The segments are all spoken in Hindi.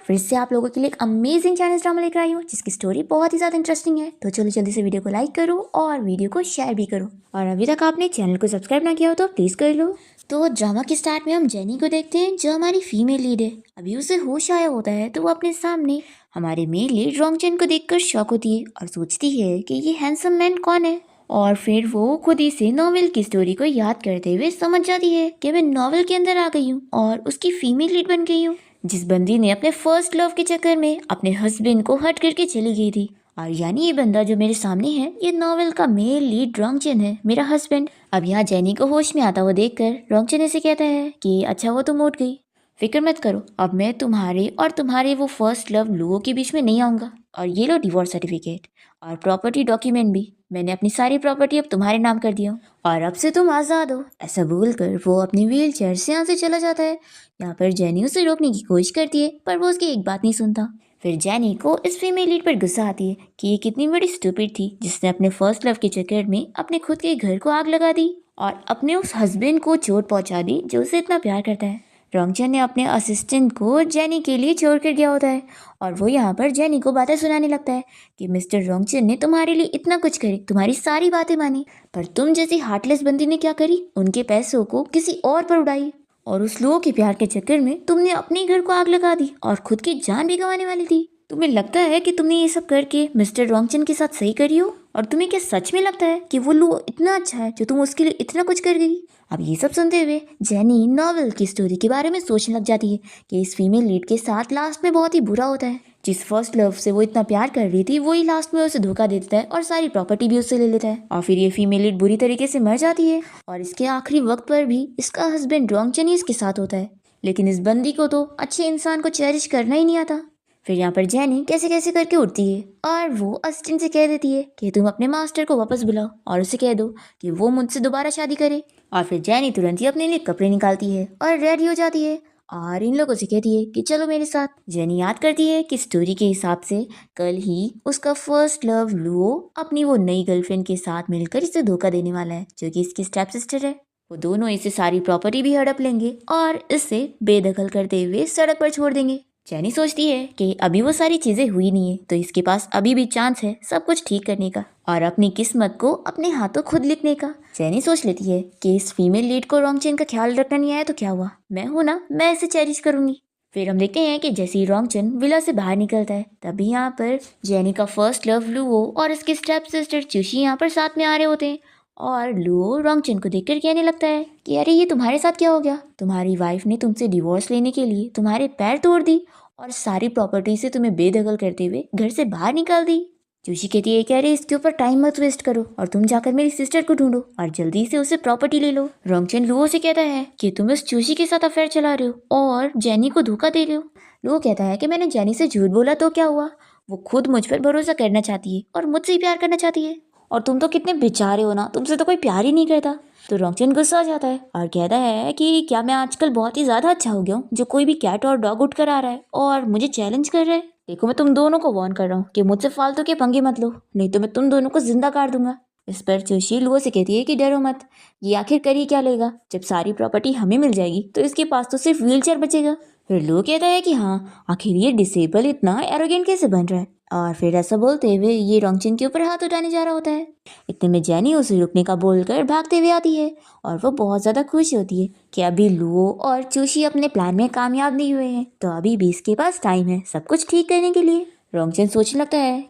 फिर से आप लोगों के लिए एक अमेजिंग चाइनीज ड्रामा लेकर आई हूँ जिसकी स्टोरी बहुत ही ज़्यादा इंटरेस्टिंग है। तो चलो जल्दी से वीडियो को लाइक करो और वीडियो को शेयर भी करो, और अभी तक आपने चैनल को सब्सक्राइब ना किया हो तो प्लीज़ कर लो। तो ड्रामा के स्टार्ट में हम जेनी को देखते हैं जो हमारी फीमेल लीड है। अभी उसे होश आया होता है तो वो अपने सामने हमारे मेल लीड रोंगचन को देखकर शॉक होती है और सोचती है कि ये हैंडसम मैन कौन है। और फिर वो खुद ही से नॉवेल की स्टोरी को याद करते हुए समझ जाती है कि मैं नॉवेल के अंदर आ गई हूँ और उसकी फीमेल लीड बन गई हूँ, जिस बंदी ने अपने फर्स्ट लव के चक्कर में अपने हस्बैंड को हट करके चली गई थी। और यानी ये बंदा जो मेरे सामने है ये नॉवेल का मेल लीड रोंगचन है, मेरा हस्बैंड। अब यहाँ जेनी को होश में आता हुआ देखकर रोंगचन ऐसे कहता है कि अच्छा वो तुम उठ गई, फिक्र मत करो, अब मैं तुम्हारे और तुम्हारे वो फर्स्ट लव लुओ के बीच में नहीं आऊंगा। और ये लो डिवोर्स सर्टिफिकेट और प्रॉपर्टी डॉक्यूमेंट भी, मैंने अपनी सारी प्रॉपर्टी अब तुम्हारे नाम कर दिया और अब से तुम आज़ाद हो। ऐसा बोलकर वो अपनी व्हील चेयर से यहाँ से चला जाता है। यहाँ पर जेनी उसे रोकने की कोशिश करती है पर वो उसकी एक बात नहीं सुनता। फिर जेनी को इस फीमेल लीड पर गुस्सा आती है कि ये कितनी बड़ी स्टूपिड थी जिसने अपने फर्स्ट लव के चक्कर में अपने खुद के घर को आग लगा दी और अपने उस हस्बैंड को चोट पहुंचा दी जो उसे इतना प्यार करता है। रोंगचन ने अपने असिस्टेंट को जेनी के लिए छोड़ कर गया होता है और वो यहाँ पर जेनी को बातें सुनाने लगता है कि मिस्टर रोंगचन ने तुम्हारे लिए इतना कुछ करी, तुम्हारी सारी बातें मानी, पर तुम जैसी हार्टलेस बंदी ने क्या करी, उनके पैसों को किसी और पर उड़ाई और उस लोगों के प्यार के चक्कर में तुमने अपने घर को आग लगा दी और खुद की जान भी गंवाने वाली थी। तुम्हें लगता है कि तुमने ये सब करके मिस्टर रोंगचन के साथ सही करी हो, और तुम्हें क्या सच में लगता है कि वो लुओ इतना अच्छा है जो तुम उसके लिए इतना कुछ कर गई। अब ये सब सुनते हुए जेनी नॉवेल की स्टोरी के बारे में सोचने लग जाती है कि इस फीमेल लीड के साथ लास्ट में बहुत ही बुरा होता है। जिस फर्स्ट लव से वो इतना प्यार कर रही थी वही लास्ट में उसे धोखा दे देता है और सारी प्रॉपर्टी भी उससे ले लेता है और फिर ये फीमेल लीड बुरी तरीके से मर जाती है और इसके आखिरी वक्त पर भी इसका हस्बैंड रोंगचन ही इसके साथ होता है। लेकिन इस बंदी को तो अच्छे इंसान को चेरिश करना ही नहीं आता। फिर यहाँ पर जेनी कैसे कैसे करके उठती है और वो असिस्टेंट से कह देती है कि तुम अपने मास्टर को वापस बुलाओ और उसे कह दो कि वो मुझसे दोबारा शादी करे। और फिर जेनी तुरंत ही अपने लिए कपड़े निकालती है और रेडी हो जाती है और इन लोगों से कहती है कि चलो मेरे साथ। जेनी याद करती है कि स्टोरी के हिसाब से कल ही उसका फर्स्ट लव लुओ अपनी वो नई गर्लफ्रेंड के साथ मिलकर इसे धोखा देने वाला है जो कि इसकी स्टेप सिस्टर है। वो दोनों इसे सारी प्रॉपर्टी भी हड़प लेंगे और इसे बेदखल करते हुए सड़क पर छोड़ देंगे। जेनी सोचती है कि अभी वो सारी चीजें हुई नहीं है तो इसके पास अभी भी चांस है सब कुछ ठीक करने का और अपनी किस्मत को अपने हाथों खुद लिखने का। जेनी सोच लेती है कि इस फीमेल लीड को रोंगचन का ख्याल रखना नहीं आया तो क्या हुआ, मैं हूं ना, मैं इसे चेरिश करूंगी। फिर हम देखते हैं कि जैसे ही रोंगचन विला से बाहर निकलता है तभी यहाँ पर जेनी का फर्स्ट लव लुओ और इसके स्टेप सिस्टर चुशी यहाँ पर साथ में आ रहे होते हैं और लुओ रोंगचन को देखकर कहने लगता है कि अरे ये तुम्हारे साथ क्या हो गया, तुम्हारी वाइफ ने तुमसे डिवोर्स लेने के लिए तुम्हारे पैर तोड़ दी और सारी प्रॉपर्टी से तुम्हें बेदखल करते हुए घर से बाहर निकाल दी। जोशी कहती है कि अरे इसके ऊपर टाइम मत वेस्ट करो और तुम जाकर मेरी सिस्टर को ढूंढो और जल्दी से उसे प्रॉपर्टी ले लो। रोंगचन लुओ से कहता है कि तुम उस जोशी के साथ अफेयर चला रहे हो और जेनी को धोखा दे रहे हो। लुओ कहता है कि मैंने जेनी से झूठ बोला तो क्या हुआ, वो खुद मुझ पर भरोसा करना चाहती है और मुझसे ही प्यार करना चाहती है और तुम तो कितने बेचारे हो ना, तुमसे तो कोई प्यार ही नहीं करता। तो रोंगचन गुस्सा आ जाता है और कहता है कि क्या मैं आजकल बहुत ही ज्यादा अच्छा हो गया हूँ जो कोई भी कैट और डॉग उठ कर आ रहा है और मुझे चैलेंज कर रहा है। देखो मैं तुम दोनों को वार्न कर रहा हूँ कि मुझसे फालतू के पंगे मत लो, नहीं तो मैं तुम दोनों को जिंदा काट दूंगा। इस पर जोशी लुओ से कहती है कि डरो मत, ये आखिर कर ही क्या लेगा, जब सारी प्रॉपर्टी हमें मिल जाएगी तो इसके पास तो सिर्फ व्हील चेयर बचेगा। फिर लुओ कहता है कि हाँ आखिर ये डिसेबल इतना एरोगेंट कैसे बन रहा है और फिर ऐसा बोलते हुए ये रोंगचन के ऊपर हाथ उठाने जा रहा होता है। इतने में जेनी उसे रुकने का बोलकर भागते हुए आती है और वो बहुत ज़्यादा खुश होती है कि अभी लुओ और चूशी अपने प्लान में कामयाब नहीं हुए हैं तो अभी भी इसके पास टाइम है सब कुछ ठीक करने के लिए। रोंगचन सोचने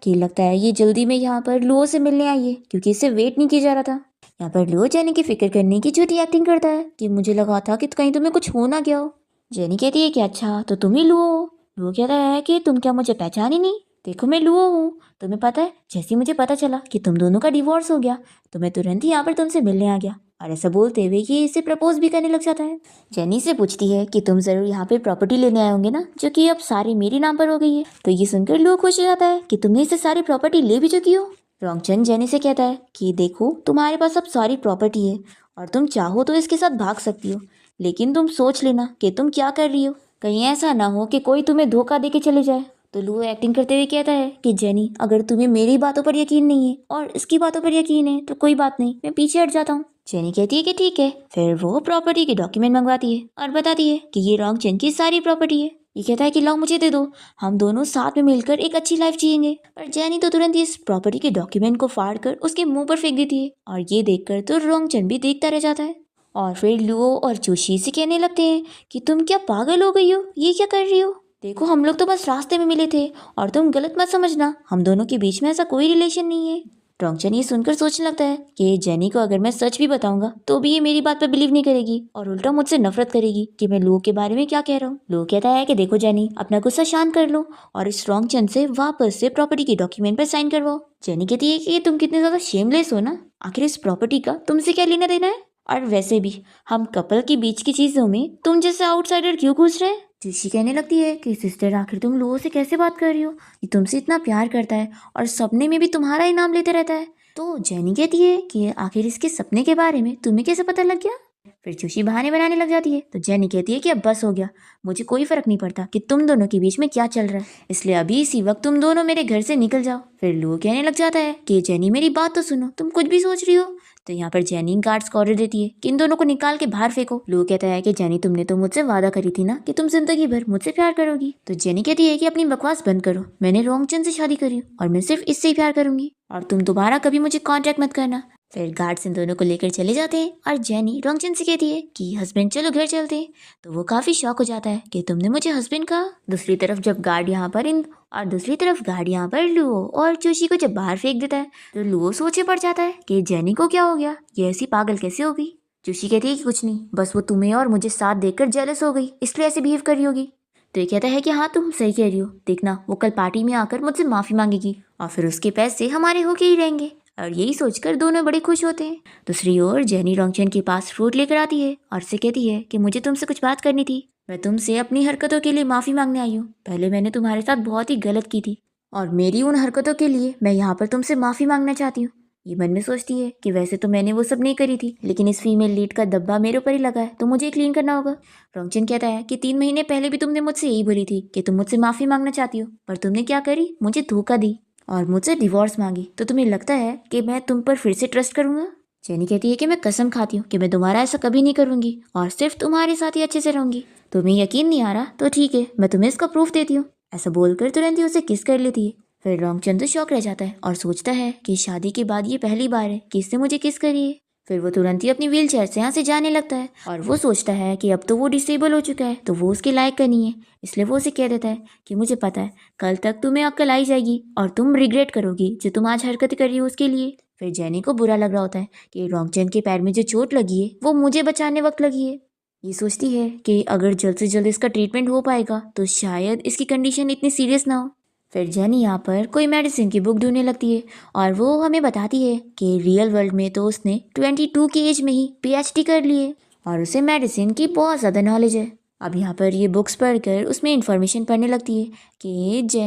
लगता है ये जल्दी में यहाँ पर लुओ से मिलने आई है क्योंकि इसे वेट नहीं किया जा रहा था। यहाँ पर लुओ जेनी की फिक्र करने की झूठी एक्टिंग करता है कि मुझे लगा था कि कहीं तुम्हें कुछ हो ना गया हो। जेनी कहती है कि अच्छा तो तुम ही लुओ हो। लुओ कहता है कि तुम क्या मुझे पहचान ही नहीं, देखो मैं लुओ हूँ। तुम्हें पता है जैसे ही मुझे पता चला कि तुम दोनों का डिवोर्स हो गया तो मैं तुरंत ही यहाँ पर तुमसे मिलने आ गया और ऐसा बोलते हुए ये इसे प्रपोज भी करने लग जाता है। जेनी से पूछती है कि तुम जरूर यहाँ पे प्रॉपर्टी लेने आए होंगे ना जो कि अब सारी मेरे नाम पर हो गई है। तो ये सुनकर लुओ खुश हो जाता है कि तुमने इसे सारी प्रॉपर्टी ले भी चुकी हो। रोंगचन जेनी से कहता है कि देखो तुम्हारे पास अब सारी प्रॉपर्टी है और तुम चाहो तो इसके साथ भाग सकती हो, लेकिन तुम सोच लेना कि तुम क्या कर रही हो, कहीं ऐसा ना हो कि कोई तुम्हें धोखा दे के चले जाए। तो लुओ एक्टिंग करते हुए कहता है कि जेनी अगर तुम्हें मेरी बातों पर यकीन नहीं है और इसकी बातों पर यकीन है तो कोई बात नहीं, मैं पीछे हट जाता हूँ। जेनी कहती है कि ठीक है। फिर वो प्रॉपर्टी के डॉक्यूमेंट मंगवाती है और बताती है कि ये रोंगचन की सारी प्रॉपर्टी है। ये कहता है कि लाओ मुझे दे दो, हम दोनों साथ में मिलकर एक अच्छी लाइफ जिएंगे। पर जेनी तो तुरंत इस प्रॉपर्टी के डॉक्यूमेंट को फाड़ कर उसके मुंह पर फेंक देती है और ये देखकर तो रोंगचन भी देखता रह जाता है। और फिर लुओ और चुशी से कहने लगते हैं कि तुम क्या पागल हो गई हो, ये क्या कर रही हो? देखो हम लोग तो बस रास्ते में मिले थे और तुम गलत मत समझना, हम दोनों के बीच में ऐसा कोई रिलेशन नहीं है। रोंगचन ये सुनकर सोचने लगता है कि जेनी को अगर मैं सच भी बताऊंगा तो भी ये मेरी बात पर बिलीव नहीं करेगी और उल्टा मुझसे नफरत करेगी कि मैं लुओ के बारे में क्या कह रहा हूँ। लुओ कहता है कि देखो जेनी, अपना गुस्सा शांत कर लो और इस रोंगचन से वापस से प्रॉपर्टी के डॉक्यूमेंट पर साइन करवाओ। जेनी कहती है कि तुम कितने ज्यादा शेमलेस हो ना, आखिर इस प्रॉपर्टी का तुमसे क्या लेना देना है, और वैसे भी हम कपल के बीच की चीजों में तुम जैसे आउटसाइडर क्यों घुस रहे? जोशी कहने लगती है कि सिस्टर आखिर तुम लोगों से कैसे बात कर रही हो, ये तुमसे इतना प्यार करता है और सपने में भी तुम्हारा ही नाम लेते रहता है। तो जेनी कहती है कि आखिर इसके सपने के बारे में तुम्हें कैसे पता लग गया? फिर जोशी बहाने बनाने लग जाती है। तो जेनी कहती है कि अब बस हो गया, मुझे कोई फर्क नहीं पड़ता कि तुम दोनों के बीच में क्या चल रहा है, इसलिए अभी इसी वक्त तुम दोनों मेरे घर से निकल जाओ। फिर लुओ कहने लग जाता है कि जेनी मेरी बात तो सुनो, तुम कुछ भी सोच रही हो। तो यहाँ पर जेनी गार्ड्स को ऑर्डर देती है कि इन दोनों को निकाल के बाहर फेंको। लुओ कहता है कि जेनी तुमने तो मुझसे वादा करी थी ना कि तुम जिंदगी भर मुझसे प्यार करोगी। तो जेनी कहती है कि अपनी बकवास बंद करो, मैंने रोंगचन से शादी करी और मैं सिर्फ इससे ही प्यार करूंगी और तुम दोबारा कभी मुझे कांटेक्ट मत करना। फिर गार्ड्स इन दोनों को लेकर चले जाते हैं और जेनी रोंगचन से कहती है कि हस्बैंड चलो घर चलते हैं। तो वो काफी शॉक हो जाता है कि तुमने मुझे हस्बैंड कहा। दूसरी तरफ गार्ड यहाँ पर लुओ और जोशी को जब बाहर फेंक देता है तो लुओ सोचे पड़ जाता है कि जेनी को क्या हो गया, ये ऐसी पागल कैसे हो गई। जोशी कहती है कि कुछ नहीं, बस वो तुम्हें और मुझे साथ देखकर जेलस हो गई इसलिए ऐसे बिहेव कर रही होगी। तो ये कहता है कि हाँ तुम सही कह रही हो, देखना वो कल पार्टी में आकर मुझसे माफी मांगेगी और फिर उसके पैसे हमारे होके ही रहेंगे। और यही सोचकर दोनों बड़े खुश होते हैं। दूसरी ओर जेनी रोंगचन के पास फ्रूट लेकर आती है और से कहती है कि मुझे तुमसे कुछ बात करनी थी, मैं तुमसे अपनी हरकतों के लिए माफी मांगने आई हूँ। पहले मैंने तुम्हारे साथ बहुत ही गलत की थी और मेरी उन हरकतों के लिए मैं यहाँ पर तुमसे माफी मांगना चाहती हूँ। ये मन में सोचती है कि वैसे तो मैंने वो सब नहीं करी थी, लेकिन इस फीमेल लीड का धब्बा मेरे ऊपर ही लगा है तो मुझे क्लीन करना होगा। रोंगचन कहता है कि 3 महीने पहले भी तुमने मुझसे यही बोली थी कि तुम मुझसे माफी मांगना चाहती हो, पर तुमने क्या करी, मुझे धोखा दी और मुझसे डिवोर्स मांगी। तो तुम्हें लगता है कि मैं तुम पर फिर से ट्रस्ट करूंगा? जेनी कहती है कि मैं कसम खाती हूँ कि मैं दोबारा ऐसा कभी नहीं करूंगी और सिर्फ तुम्हारे साथ ही अच्छे से रहूंगी। तुम्हें यकीन नहीं आ रहा तो ठीक है, मैं तुम्हें इसका प्रूफ देती हूँ। ऐसा बोलकर तुरंत ही उसे किस कर लेती है। फिर रोंगचन तो शौक रह जाता है और सोचता है कि शादी के बाद ये पहली बार है कि इसने मुझे किस करी है। फिर वो तुरंत ही अपनी व्हील चेयर से यहाँ से जाने लगता है और वो सोचता है कि अब तो वो डिसेबल हो चुका है तो वो उसके लायक का नहीं है, इसलिए वो उसे कह देता है कि मुझे पता है कल तक तुम्हें अक्ल आई जाएगी और तुम रिग्रेट करोगी जो तुम आज हरकत कर रही हो उसके लिए। फिर जेनी को बुरा लग रहा होता है कि रोंगचन के पैर में जो चोट लगी है वो मुझे बचाने वक्त लगी है। ये सोचती है कि अगर जल्द से जल्द इसका ट्रीटमेंट हो पाएगा तो शायद इसकी कंडीशन इतनी सीरियस ना हो। फिर जेनी यहाँ पर कोई मेडिसिन की बुक ढूंढने लगती है और वो हमें बताती है कि रियल वर्ल्ड में तो उसने 22 की एज में ही PhD कर ली है और उसे मेडिसिन की बहुत ज़्यादा नॉलेज है। अब यहाँ पर ये बुक्स पढ़कर उसमें इंफॉर्मेशन पढ़ने लगती है कि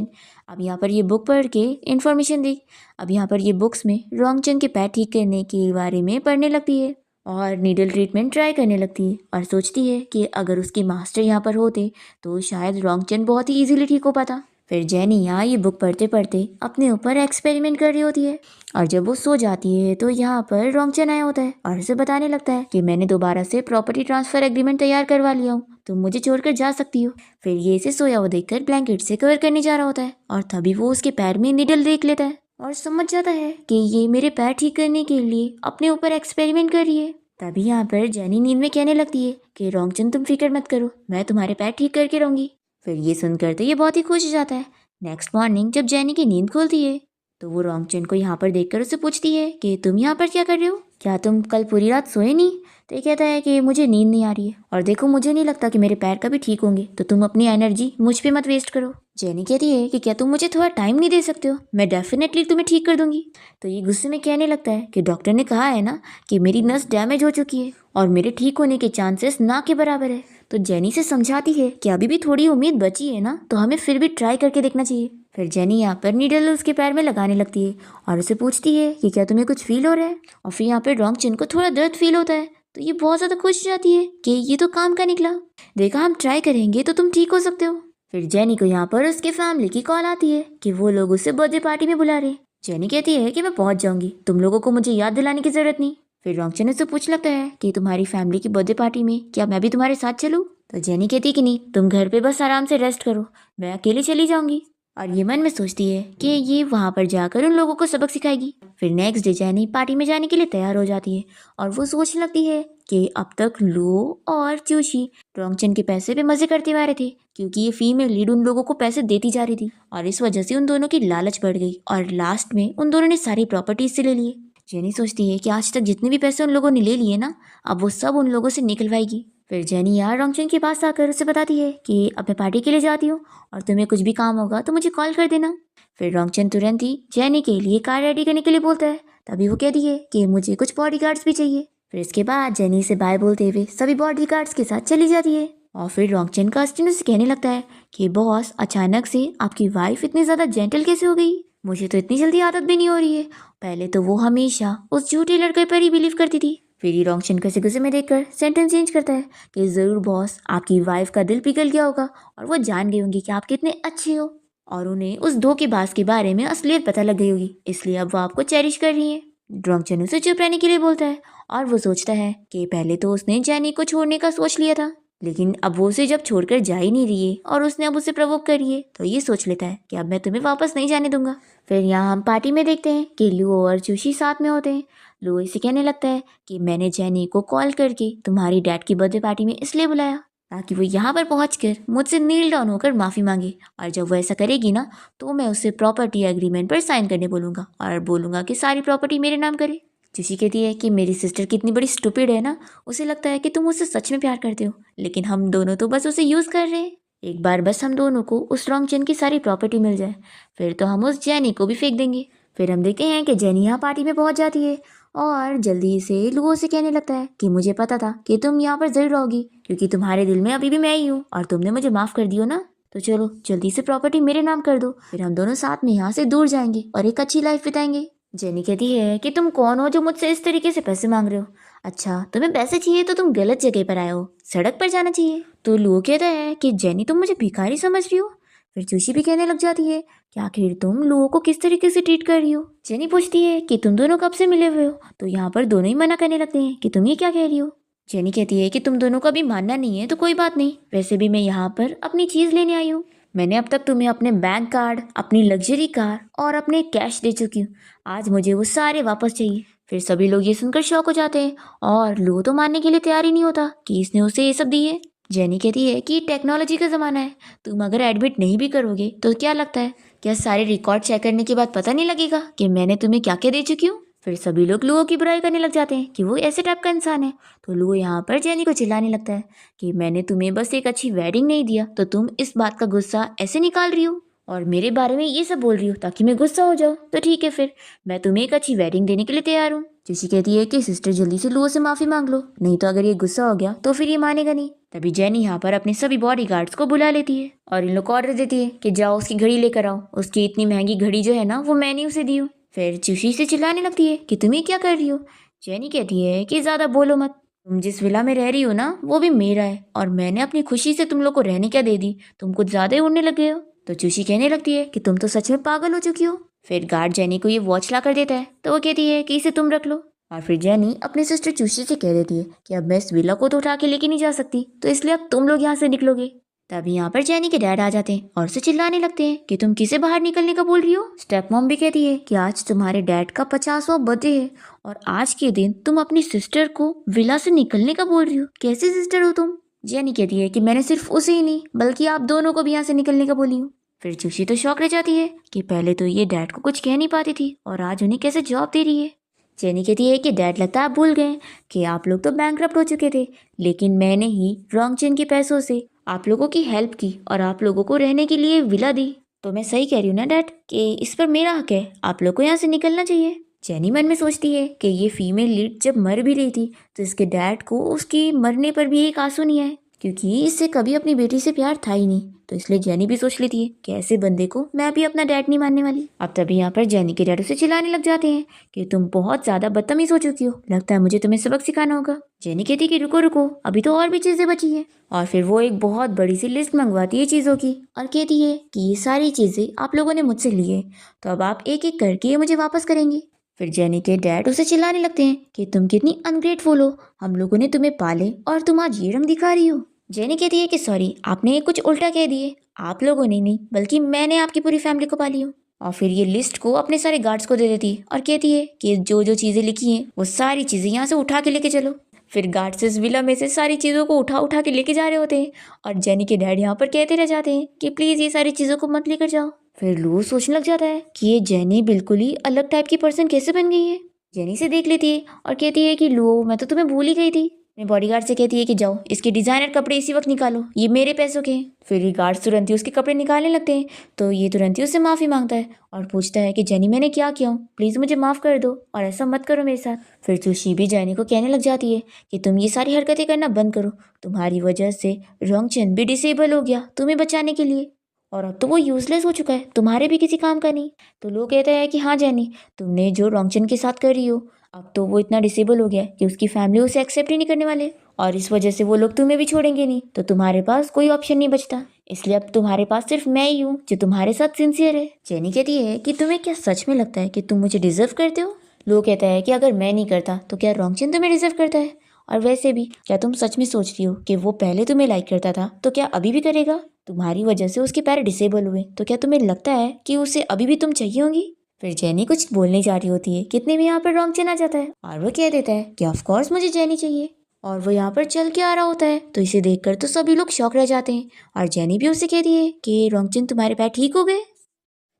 अब यहाँ पर ये बुक पढ़ के इंफॉर्मेशन देख अब यहाँ पर ये बुक्स में रोंगचन के पैर ठीक करने के बारे में पढ़ने लगती है और नीडल ट्रीटमेंट ट्राई करने लगती है और सोचती है कि अगर उसके मास्टर यहाँ पर होते तो शायद रोंगचन बहुत ही इजीली ठीक हो पाता। फिर जेनी यहाँ ये बुक पढ़ते पढ़ते अपने ऊपर एक्सपेरिमेंट कर रही होती है और जब वो सो जाती है तो यहाँ पर रोंगचन आया होता है और उसे बताने लगता है कि मैंने दोबारा से प्रॉपर्टी ट्रांसफर एग्रीमेंट तैयार करवा लिया हूँ, तुम मुझे छोड़कर जा सकती हो। फिर ये इसे सोया हुआ देखकर ब्लैंकेट से कवर करने जा रहा होता है और तभी वो उसके पैर में नीडल देख लेता है और समझ जाता है कि ये मेरे पैर ठीक करने के लिए अपने ऊपर एक्सपेरिमेंट कर रही है। तभी यहाँ पर जेनी नींद में कहने लगती है कि रोंगचन तुम फिक्र मत करो, मैं तुम्हारे पैर ठीक करके रहूंगी। फिर ये सुनकर तो ये बहुत ही खुश हो जाता है। नेक्स्ट मॉर्निंग जब जेनी की नींद खुलती है तो वो रोंगचन को यहाँ पर देखकर उससे पूछती है कि तुम यहाँ पर क्या कर रहे हो, क्या तुम कल पूरी रात सोए नहीं? तो ये कहता है कि मुझे नींद नहीं आ रही है और देखो मुझे नहीं लगता कि मेरे पैर कभी ठीक होंगे, तो तुम अपनी एनर्जी मुझ पे मत वेस्ट करो। जेनी कहती है कि क्या तुम मुझे थोड़ा टाइम नहीं दे सकते हो, मैं डेफिनेटली तुम्हें ठीक कर दूंगी। तो ये गुस्से में कहने लगता है कि डॉक्टर ने कहा है ना कि मेरी नस डैमेज हो चुकी है और मेरे ठीक होने के चांसेस ना के बराबर है। तो जेनी से समझाती है कि अभी भी थोड़ी उम्मीद बची है ना, तो हमें फिर भी ट्राई करके देखना चाहिए। फिर जेनी यहाँ पर नीडल उसके पैर में लगाने लगती है और उसे पूछती है कि क्या तुम्हें कुछ फील हो रहा है। और फिर यहाँ पर रोंगचन को थोड़ा दर्द फील होता है तो ये बहुत ज़्यादा खुश हो जाती है कि ये तो काम का निकला, देखा हम ट्राई करेंगे तो तुम ठीक हो सकते हो। फिर जेनी को यहाँ पर उसके फैमिली की कॉल आती है कि वो लोग उसे बर्थडे पार्टी में बुला रहे हैं। जेनी कहती है कि मैं पहुंच जाऊंगी, तुम लोगों को मुझे याद दिलाने की जरूरत नहीं। फिर रोंगचन उससे पूछ लगता है कि तुम्हारी फैमिली की बर्थडे पार्टी में क्या मैं भी तुम्हारे साथ चलूं? तो जेनी कहती कि नहीं, तुम घर पे बस आराम से रेस्ट करो, मैं अकेले चली जाऊंगी। और ये मन में सोचती है कि ये वहां पर जाकर उन लोगों को सबक सिखाएगी। फिर नेक्स्ट डे जेनी पार्टी में जाने के लिए तैयार हो जाती है और वो सोचने लगती है कि अब तक लुओ और चूशी रोंगचन के पैसे पे मजे करते आ रहे थे, क्योंकि ये फीमेल लीड उन लोगों को पैसे देती जा रही थी और इस वजह से उन दोनों की लालच बढ़ गई और लास्ट में उन दोनों ने सारी प्रॉपर्टीज से ले लिए। जेनी सोचती है कि आज तक जितने भी पैसे उन लोगों ने ले लिए ना, अब वो सब उन लोगों से निकलवाएगी। फिर जेनी यार रोंगचन के पास आकर उसे बताती है कि अब मैं पार्टी के लिए जाती हूँ और तुम्हें कुछ भी काम होगा तो मुझे कॉल कर देना। फिर रोंगचन तुरंत ही जेनी के लिए कार रेडी करने के लिए बोलता है। तभी वो कहती है कि मुझे कुछ बॉडीगार्ड्स भी चाहिए। फिर इसके बाद जेनी से बाय बोलते हुए सभी बॉडीगार्ड्स के साथ चली जाती है और फिर रोंगचन का अस्टिन से कहने लगता है कि बॉस, अचानक से आपकी वाइफ इतनी ज्यादा जेंटल कैसे हो गई? मुझे तो इतनी जल्दी आदत भी नहीं हो रही है। पहले तो वो हमेशा उस झूठे लड़के पर ही बिलीव करती थी। फिर ही रोंगचन कैसे गुस्से में देखकर सेंटेंस चेंज करता है कि जरूर बॉस, आपकी वाइफ का दिल पिघल गया होगा और वो जान गई होंगी कि आप कितने अच्छे हो और उन्हें उस धोखेबाज के बारे में असलियत पता लग गई होगी, इसलिए अब वो आपको चेरिश कर रही है। रोंगचन उसे चुप रहने के लिए बोलता है और वो सोचता है कि पहले तो उसने जेनी को छोड़ने का सोच लिया था, लेकिन अब वो उसे जब छोड़कर जा ही नहीं रही है और उसने अब उसे प्रवोक कर रही है, तो ये सोच लेता है कि अब मैं तुम्हें वापस नहीं जाने दूंगा। फिर यहाँ हम पार्टी में देखते हैं कि लुओ और चूशी साथ में होते हैं। लुओ इसे कहने लगता है कि मैंने जेनी को कॉल करके तुम्हारी डैड की बर्थडे पार्टी में इसलिए बुलाया ताकि वो यहाँ पर पहुंचकर मुझसे नील डाउन होकर माफ़ी मांगे, और जब वो ऐसा करेगी ना तो मैं उसे प्रॉपर्टी एग्रीमेंट पर साइन करने बोलूँगा और बोलूँगा कि सारी प्रॉपर्टी मेरे नाम करे। चूशी कहती है कि मेरी सिस्टर कितनी बड़ी स्टूपिड है ना, उसे लगता है कि तुम उससे सच में प्यार करते हो, लेकिन हम दोनों तो बस उसे यूज़ कर रहे हैं। एक बार बस हम दोनों को उस रोंगचन की सारी प्रॉपर्टी मिल जाए, फिर तो हम उस जेनी को भी फेंक देंगे। फिर हम देखते हैं कि जेनी यहाँ पार्टी में पहुँच जाती है और जल्दी से लुओ से कहने लगता है कि मुझे पता था कि तुम यहाँ पर जरूर रहोगी, क्योंकि तुम्हारे दिल में अभी भी मैं ही हूँ और तुमने मुझे माफ़ कर दियो ना, तो चलो जल्दी से प्रॉपर्टी मेरे नाम कर दो, फिर हम दोनों साथ में यहाँ से दूर जाएंगे और एक अच्छी लाइफ बिताएंगे। जेनी कहती है कि तुम कौन हो जो मुझसे इस तरीके से पैसे मांग रहे हो? अच्छा, तुम्हें पैसे चाहिए तो तुम गलत जगह पर आए हो, सड़क पर जाना चाहिए। तो लुओ कहता है कि जेनी, तुम मुझे भिखारी समझ रही हो? फिर चूशी भी कहने लग जाती है कि आखिर तुम लुओ को किस तरीके से ट्रीट कर रही हो? जेनी पूछती है कि तुम दोनों कब से मिले हुए हो? तो यहाँ पर दोनों ही मना करने लगते हैं कि तुम ये क्या कह रही हो। जेनी कहती है कि तुम दोनों का भी मानना नहीं है तो कोई बात नहीं, वैसे भी मैं यहाँ पर अपनी चीज़ लेने आई हूँ। मैंने अब तक तुम्हें अपने बैंक कार्ड, अपनी लग्जरी कार और अपने कैश दे चुकी हूँ, आज मुझे वो सारे वापस चाहिए। फिर सभी लोग ये सुनकर शॉक हो जाते हैं और लुओ तो मानने के लिए तैयार ही नहीं होता कि इसने उसे ये सब दिए। जेनी कहती है कि टेक्नोलॉजी का ज़माना है, तुम अगर एडमिट नहीं भी करोगे तो क्या लगता है, क्या सारे रिकॉर्ड चेक करने के बाद पता नहीं लगेगा कि मैंने तुम्हें क्या क्या दे चुकी हूँ? फिर सभी लोग लुओ की बुराई करने लग जाते हैं कि वो ऐसे टाइप का इंसान है। तो लुओ यहाँ पर जेनी को चिल्लाने लगता है कि मैंने तुम्हें बस एक अच्छी वेडिंग नहीं दिया तो तुम इस बात का गुस्सा ऐसे निकाल रही हो और मेरे बारे में ये सब बोल रही हो ताकि मैं गुस्सा हो जाऊँ। तो ठीक है, फिर मैं तुम्हें एक अच्छी वेडिंग देने के लिए तैयार हूँ। चूसी कहती है कि सिस्टर जल्दी से लुओ से माफ़ी मांग लो, नहीं तो अगर ये गुस्सा हो गया तो फिर ये मानेगा नहीं। तभी जेनी यहाँ पर अपने सभी बॉडीगार्ड्स को बुला लेती है और इन लोग को ऑर्डर देती है कि जाओ उसकी घड़ी लेकर आओ, उसकी इतनी महंगी घड़ी जो है ना वो मैंने उसे दी हूँ। फिर चूसी से चिल्लाने लगती है कि तुम ये क्या कर रही हो? जेनी कहती है कि ज़्यादा बोलो मत, तुम जिस विला में रह रही हो ना वो भी मेरा है और मैंने अपनी खुशी से तुम लोग को रहने क्या दे दी, तुम कुछ ज़्यादा ही उड़ने लगे हो। तो चूसी कहने लगती है कि तुम तो सच में पागल हो चुकी हो। फिर गार्ड जेनी को ये वॉच ला कर देता है तो वो कहती है कि इसे तुम रख लो, और फिर जेनी अपनी सिस्टर चूसी से कह देती है कि अब मैं इस विला को तो उठा के लेके नहीं जा सकती, तो इसलिए अब तुम लोग यहाँ से निकलोगे। तभी यहाँ पर जेनी के डैड आ जाते हैं और उसे चिल्लाने लगते हैं कि तुम किसे बाहर निकलने का बोल रही हो? स्टेप मॉम भी कहती है कि आज तुम्हारे डैड का 50वां बर्थडे है और आज के दिन तुम अपनी सिस्टर को विला से निकलने का बोल रही हो, कैसी सिस्टर हो तुम? जेनी कहती है कि मैंने सिर्फ उसे ही नहीं बल्कि आप दोनों को भी यहाँ से निकलने का बोली हूँ। फिर चूसी तो शौक रह जाती है कि पहले तो ये डैड को कुछ कह नहीं पाती थी और आज उन्हें कैसे जॉब दे रही है। जेनी कहती है कि डैड, लगता है आप भूल गए कि आप लोग तो बैंकरप्ट हो चुके थे, लेकिन मैंने ही रोंगचन के पैसों से आप लोगों की हेल्प की और आप लोगों को रहने के लिए विला दी। तो मैं सही कह रही हूँ ना डैड कि इस पर मेरा हक है, आप लोग को यहाँ से निकलना चाहिए। जेनी मन में सोचती है कि ये फीमेल लीड जब मर भी रही थी तो इसके डैड को उसकी मरने पर भी एक आंसू नहीं आए, क्योंकि इससे कभी अपनी बेटी से प्यार था ही नहीं। तो इसलिए जेनी भी सोच लेती है कि ऐसे बंदे को मैं भी अपना डैड नहीं मानने वाली। अब तभी यहाँ पर जेनी के डैड उसे चिल्लाने लग जाते हैं कि तुम बहुत ज्यादा बदतमीज हो चुकी हो, लगता है मुझे तुम्हें सबक सिखाना होगा। जेनी कहती कि रुको रुको, अभी तो और भी चीजें बची है, और फिर वो एक बहुत बड़ी सी लिस्ट मंगवाती है चीजों की और कहती है कि ये सारी चीजें आप लोगों ने मुझसे ली है, तो अब आप एक एक करके ये मुझे वापस करेंगे। फिर जेनी के डैड उसे चिल्लाने लगते हैं कि तुम कितनी अनग्रेटफुल हो, हम लोगों ने तुम्हें पाले और तुम आज ये रंग दिखा रही हो। जेनी कहती है कि सॉरी, आपने कुछ उल्टा कह दिए, आप लोगों ने नहीं बल्कि मैंने आपकी पूरी फैमिली को पाली हो। और फिर ये लिस्ट को अपने सारे गार्ड्स को दे देती है और कहती है कि जो जो चीज़ें लिखी हैं वो सारी चीज़ें यहाँ से उठा के लेके चलो। फिर गार्ड्स इस विला में से सारी चीज़ों को उठा उठा के लेके जा रहे होते हैं और जेनी के डैड यहाँ पर कहते रह जाते हैं कि प्लीज़ ये सारी चीज़ों को मत लेकर जाओ। फिर लू सोचने लग जाता है कि ये जेनी बिल्कुल ही अलग टाइप की पर्सन कैसे बन गई है। जेनी से देख लेती है और कहती है कि लू, मैं तो तुम्हें भूल ही गई थी। अपने बॉडीगार्ड से कहती है कि जाओ इसके डिजाइनर कपड़े इसी वक्त निकालो, ये मेरे पैसों के हैं। फिर ये गार्ड्स तुरंत ही उसके कपड़े निकालने लगते हैं तो ये तुरंत ही उससे माफ़ी मांगता है और पूछता है कि जेनी मैंने क्या किया हूँ, प्लीज़ मुझे माफ़ कर दो और ऐसा मत करो मेरे साथ। फिर सुशी भी जेनी को कहने लग जाती है कि तुम ये सारी हरकतें करना बंद करो, तुम्हारी वजह से रोंगचन भी डिसेबल हो गया तुम्हें बचाने के लिए और अब तो वो यूजलेस हो चुका है, तुम्हारे भी किसी काम का नहीं। तो लोग कहते हैं कि हाँ जेनी, तुमने जो रोंगचन के साथ कर रही हो, अब तो वो इतना डिसेबल हो गया है कि उसकी फैमिली उसे एक्सेप्ट ही नहीं करने वाले और इस वजह से वो लोग तुम्हें भी छोड़ेंगे नहीं, तो तुम्हारे पास कोई ऑप्शन नहीं बचता। इसलिए अब तुम्हारे पास सिर्फ मैं ही हूँ जो तुम्हारे साथ सिंसियर है। जेनी कहती है कि तुम्हें क्या सच में लगता है कि तुम मुझे डिजर्व करते हो? लोग कहता है कि अगर मैं नहीं करता तो क्या रोंगचन तुम्हें डिजर्व करता है? और वैसे भी क्या तुम सच में सोच रही हो कि वो पहले तुम्हें लाइक करता था तो क्या अभी भी करेगा? तुम्हारी वजह से उसके पैर डिसेबल हुए तो क्या तुम्हें लगता है कि उसे अभी भी तुम चाहिए होंगी? फिर जेनी कुछ बोलने जा रही होती है, कितने में यहाँ पर रोंगचन आ जाता है और वो कह देता है कि ऑफ कोर्स मुझे जेनी चाहिए। और वो यहाँ पर चल के आ रहा होता है तो इसे देखकर तो सभी लोग शॉक रह जाते हैं और जेनी भी उससे कहती है कि रोंगचन तुम्हारे पैर ठीक हो गए?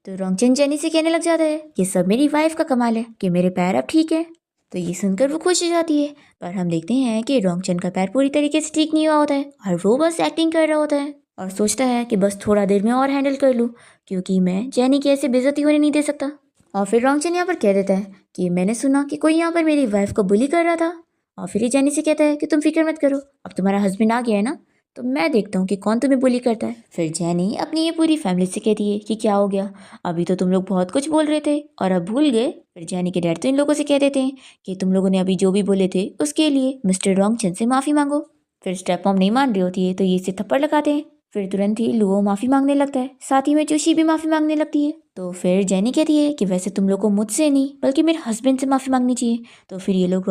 तो रोंगचन जेनी से कहने लग जाता है ये सब मेरी वाइफ का कमाल है कि मेरे पैर अब ठीक है। तो ये सुनकर वो खुश हो जाती है पर हम देखते हैं कि रोंगचन का पैर पूरी तरीके से ठीक नहीं हुआ होता है और वो बस एक्टिंग कर रहा होता है और सोचता है कि बस थोड़ा देर में और हैंडल कर लूँ क्योंकि मैं जेनी की ऐसे बेइज्जती होने नहीं दे सकता। और फिर रोंगचन यहाँ पर कह देता है कि मैंने सुना कि कोई यहाँ पर मेरी वाइफ को बुली कर रहा था। और फिर ये जेनी से कहता है कि तुम फिक्र मत करो, अब तुम्हारा हस्बैंड आ गया है ना, तो मैं देखता हूँ कि कौन तुम्हें बुली करता है। फिर जेनी अपनी ये पूरी फैमिली से कहती है कि क्या हो गया, अभी तो तुम लोग बहुत कुछ बोल रहे थे और अब भूल गए। फिर जेनी के डैड तो इन लोगों से कह देते हैं कि तुम लोगों ने अभी जो भी बोले थे उसके लिए मिस्टर रोंगचन से माफ़ी मांगो। फिर स्टेप मॉम नहीं मान रही होती है तो ये इसे थप्पड़ लगाते हैं। फिर तुरंत ही लुओ माफ़ी मांगने लगता है, साथ ही में चुशी भी माफ़ी मांगने लगती है। तो फिर जेनी कहती है कि वैसे तुम लोग को मुझसे नहीं बल्कि मेरे हस्बैंड से माफ़ी मांगनी चाहिए। तो फिर ये लोग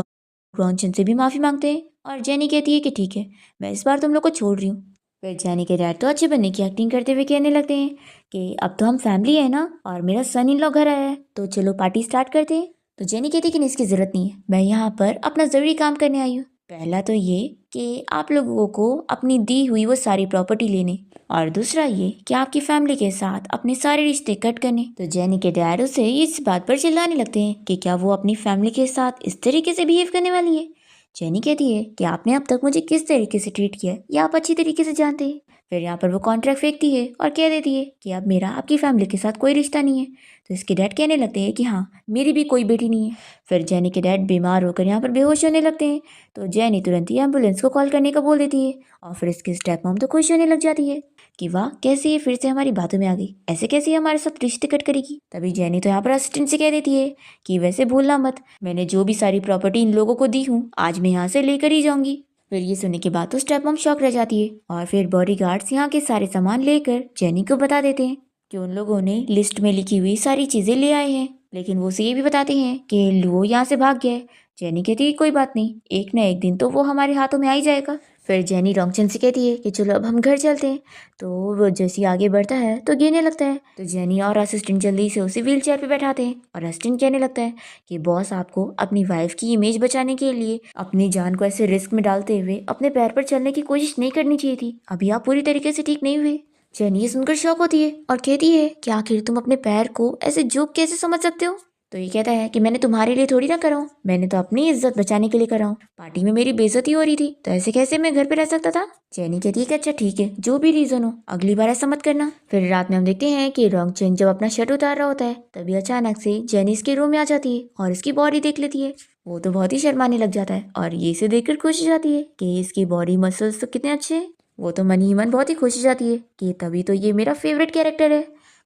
रोंगचन से भी माफ़ी मांगते हैं और जेनी कहती है कि ठीक है, मैं इस बार तुम लोग को छोड़ रही हूँ। फिर जेनी के डैड तो अच्छे बनने की एक्टिंग करते हुए कहने लगते हैं कि अब तो हम फैमिली है ना और मेरा सन इन लॉ घर आया है तो चलो पार्टी स्टार्ट करते हैं। तो जेनी कहती है कि नहीं, इसकी ज़रूरत नहीं है, मैं यहाँ पर अपना ज़रूरी काम करने आई हूँ। पहला तो ये कि आप लोगों को अपनी दी हुई वो सारी प्रॉपर्टी लेने और दूसरा ये कि आपकी फैमिली के साथ अपने सारे रिश्ते कट करने। तो जेनी के डैड उसे इस बात पर चिल्लाने लगते हैं कि क्या वो अपनी फैमिली के साथ इस तरीके से बिहेव करने वाली है। जेनी कहती है कि आपने अब तक मुझे किस तरीके से ट्रीट किया है ये आप अच्छी तरीके से जानते हैं। फिर यहाँ पर वो कॉन्ट्रैक्ट फेंकती है और कह देती है कि अब मेरा आपकी फैमिली के साथ कोई रिश्ता नहीं है। तो इसके डैड कहने लगते हैं कि हाँ, मेरी भी कोई बेटी नहीं है। फिर जेनी के डैड बीमार होकर यहाँ पर बेहोश होने लगते हैं तो जेनी तुरंत ही एम्बुलेंस को कॉल करने का बोल देती है और फिर इसकी स्टेप मॉम तो खुश होने लग जाती है कि वाह, कैसे ये फिर से हमारी बातों में आ गई, ऐसे कैसे ये हमारे साथ रिश्ते कट करेगी। तभी जेनी तो यहाँ पर असिस्टेंट से कह देती है कि वैसे भूलना मत, मैंने जो भी सारी प्रॉपर्टी इन लोगों को दी हूँ आज मैं यहाँ से लेकर ही जाऊंगी। फिर ये सुनने के बाद तो स्टेप मॉम शॉक रह जाती है और फिर बॉडीगार्ड्स यहाँ के सारे सामान लेकर जेनी को बता देते हैं कि उन लोगों ने लिस्ट में लिखी हुई सारी चीज़ें ले आए हैं, लेकिन वो उसे ये भी बताते हैं कि लुओ यहाँ से भाग गया है। जेनी कहती है कोई बात नहीं, एक ना एक दिन तो वो हमारे हाथों में आ ही जाएगा। फिर जेनी रोंगचन से कहती है कि चलो अब हम घर चलते हैं। तो वो जैसे ही आगे बढ़ता है तो गिरने लगता है तो जेनी और असिस्टेंट जल्दी से उसे व्हील चेयर पर बैठाते हैं और असिस्टेंट कहने लगता है कि बॉस, आपको अपनी वाइफ की इमेज बचाने के लिए अपनी जान को ऐसे रिस्क में डालते हुए अपने पैर पर चलने की कोशिश नहीं करनी चाहिए थी, अभी आप पूरी तरीके से ठीक नहीं हुए। जेनी ये सुनकर शॉक होती है और कहती है कि आखिर तुम अपने पैर को ऐसे जोक कैसे समझ सकते हो। तो ये कहता है कि मैंने तुम्हारे लिए थोड़ी ना करा हूँ, मैंने तो अपनी इज्जत बचाने के लिए करा हूँ, पार्टी में मेरी बेइज्जती हो रही थी तो ऐसे कैसे मैं घर पे रह सकता था। जेनी कहती है कि अच्छा ठीक है, जो भी रीजन हो अगली बार ऐसा मत करना। फिर रात में हम देखते हैं कि रोंगचन जब अपना शर्ट उतार रहा होता है तभी अचानक से जेनी इसके रूम में आ जाती है और इसकी बॉडी देख लेती है। वो तो बहुत ही शर्माने लग जाता है और ये इसे देखकर खुश हो जाती है कि इसकी बॉडी मसल्स तो कितने अच्छे हैं। वो तो मन ही मन बहुत ही खुश हो जाती है कि तभी तो ये मेरा फेवरेट कैरेक्टर है।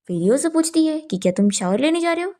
फिर ये उसे पूछती है कि क्या तुम शावर लेने जा रहे हो,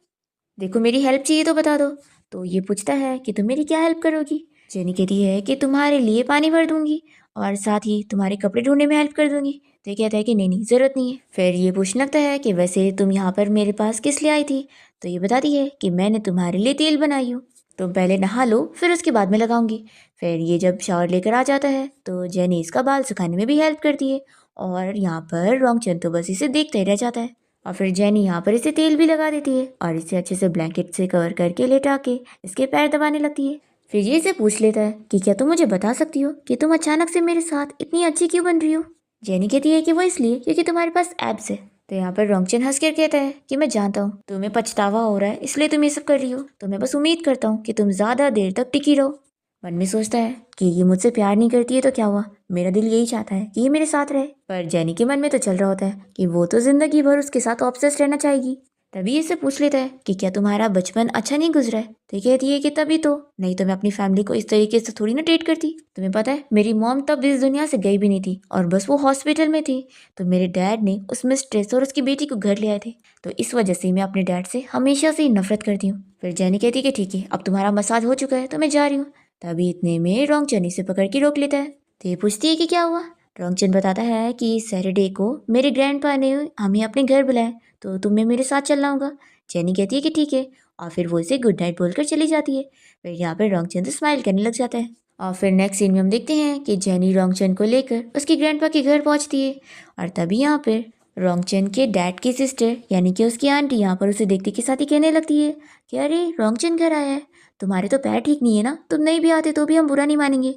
देखो मेरी हेल्प चाहिए तो बता दो। तो ये पूछता है कि तुम मेरी क्या हेल्प करोगी। जेनी कहती है कि तुम्हारे लिए पानी भर दूंगी और साथ ही तुम्हारे कपड़े ढूंढने में हेल्प कर दूंगी। तो ये कहता है कि नहीं नहीं, ज़रूरत नहीं है। फिर ये पूछने लगता है कि वैसे तुम यहाँ पर मेरे पास किस लिए आई थी। तो ये बताती है कि मैंने तुम्हारे लिए तेल बनाई हूँ। तुम पहले नहा लो, फिर उसके बाद में लगाऊंगी। फिर ये जब शावर लेकर आ जाता है तो जेनी इसका बाल सुखाने में भी हेल्प करती है, और यहाँ पर रोंगचन तो बस इसे देखता ही रह जाता है। और फिर जेनी यहाँ पर इसे तेल भी लगा देती है और इसे अच्छे से ब्लैंकेट से कवर करके लेटा के इसके पैर दबाने लगती है। फिर ये इसे पूछ लेता है कि क्या तुम मुझे बता सकती हो कि तुम अचानक से मेरे साथ इतनी अच्छी क्यों बन रही हो। जेनी कहती है कि वो इसलिए क्योंकि तुम्हारे पास एब्स है। तो यहाँ पर रोंगचन हंस कर कहता है कि मैं जानता हूँ तुम्हें पछतावा हो रहा है, इसलिए तुम ये सब कर रही हो, तो मैं बस उम्मीद करता हूँ कि तुम ज्यादा देर तक टिकी रहो। मन में सोचता है कि ये मुझसे प्यार नहीं करती है तो क्या हुआ, मेरा दिल यही चाहता है कि ये मेरे साथ रहे। पर जेनी के मन में तो चल रहा होता है कि वो तो जिंदगी भर उसके साथ ऑब्सेस्ड रहना चाहेगी। तभी इसे पूछ लेता है कि क्या तुम्हारा बचपन अच्छा नहीं गुजरा है। तो कहती है कि तभी तो, नहीं तो मैं अपनी फैमिली को इस तरीके से थोड़ी ना ट्रीट करती। तुम्हें पता है मेरी मॉम तब इस दुनिया से गई भी नहीं थी और बस वो हॉस्पिटल में थी, तो मेरे डैड ने उस मिस्ट्रेस और उसकी बेटी को घर ले आए थे, तो इस वजह से मैं अपने डैड से हमेशा से ही नफरत करती हूँ। फिर जेनी कहती है कि ठीक है, अब तुम्हारा मसाज हो चुका है तो मैं जा रही हूँ। तभी इतने में रोंगचन इसे पकड़ के रोक लेता है। तो ये पूछती है कि क्या हुआ। रोंगचन बताता है कि सैटरडे को मेरे ग्रैंडपा ने हमें अपने घर बुलाया, तो तुम्हें मेरे साथ चलना होगा। जेनी कहती है कि ठीक है, और फिर वो इसे गुड नाइट बोलकर चली जाती है। फिर यहाँ पर रोंगचन तो स्माइल करने लग जाता है। और फिर नेक्स्ट सीन में हम देखते हैं कि जेनी रोंगचन को लेकर उसकी ग्रैंडपा के घर पहुंचती है। और तभी यहाँ पर रोंगचन के डैड की सिस्टर यानी कि उसकी आंटी यहाँ पर उसे देखते के साथ ही कहने लगती है कि अरे रोंगचन घर आया है, तुम्हारे तो पैर ठीक नहीं है ना, तुम नहीं भी आते तो भी हम बुरा नहीं मानेंगे।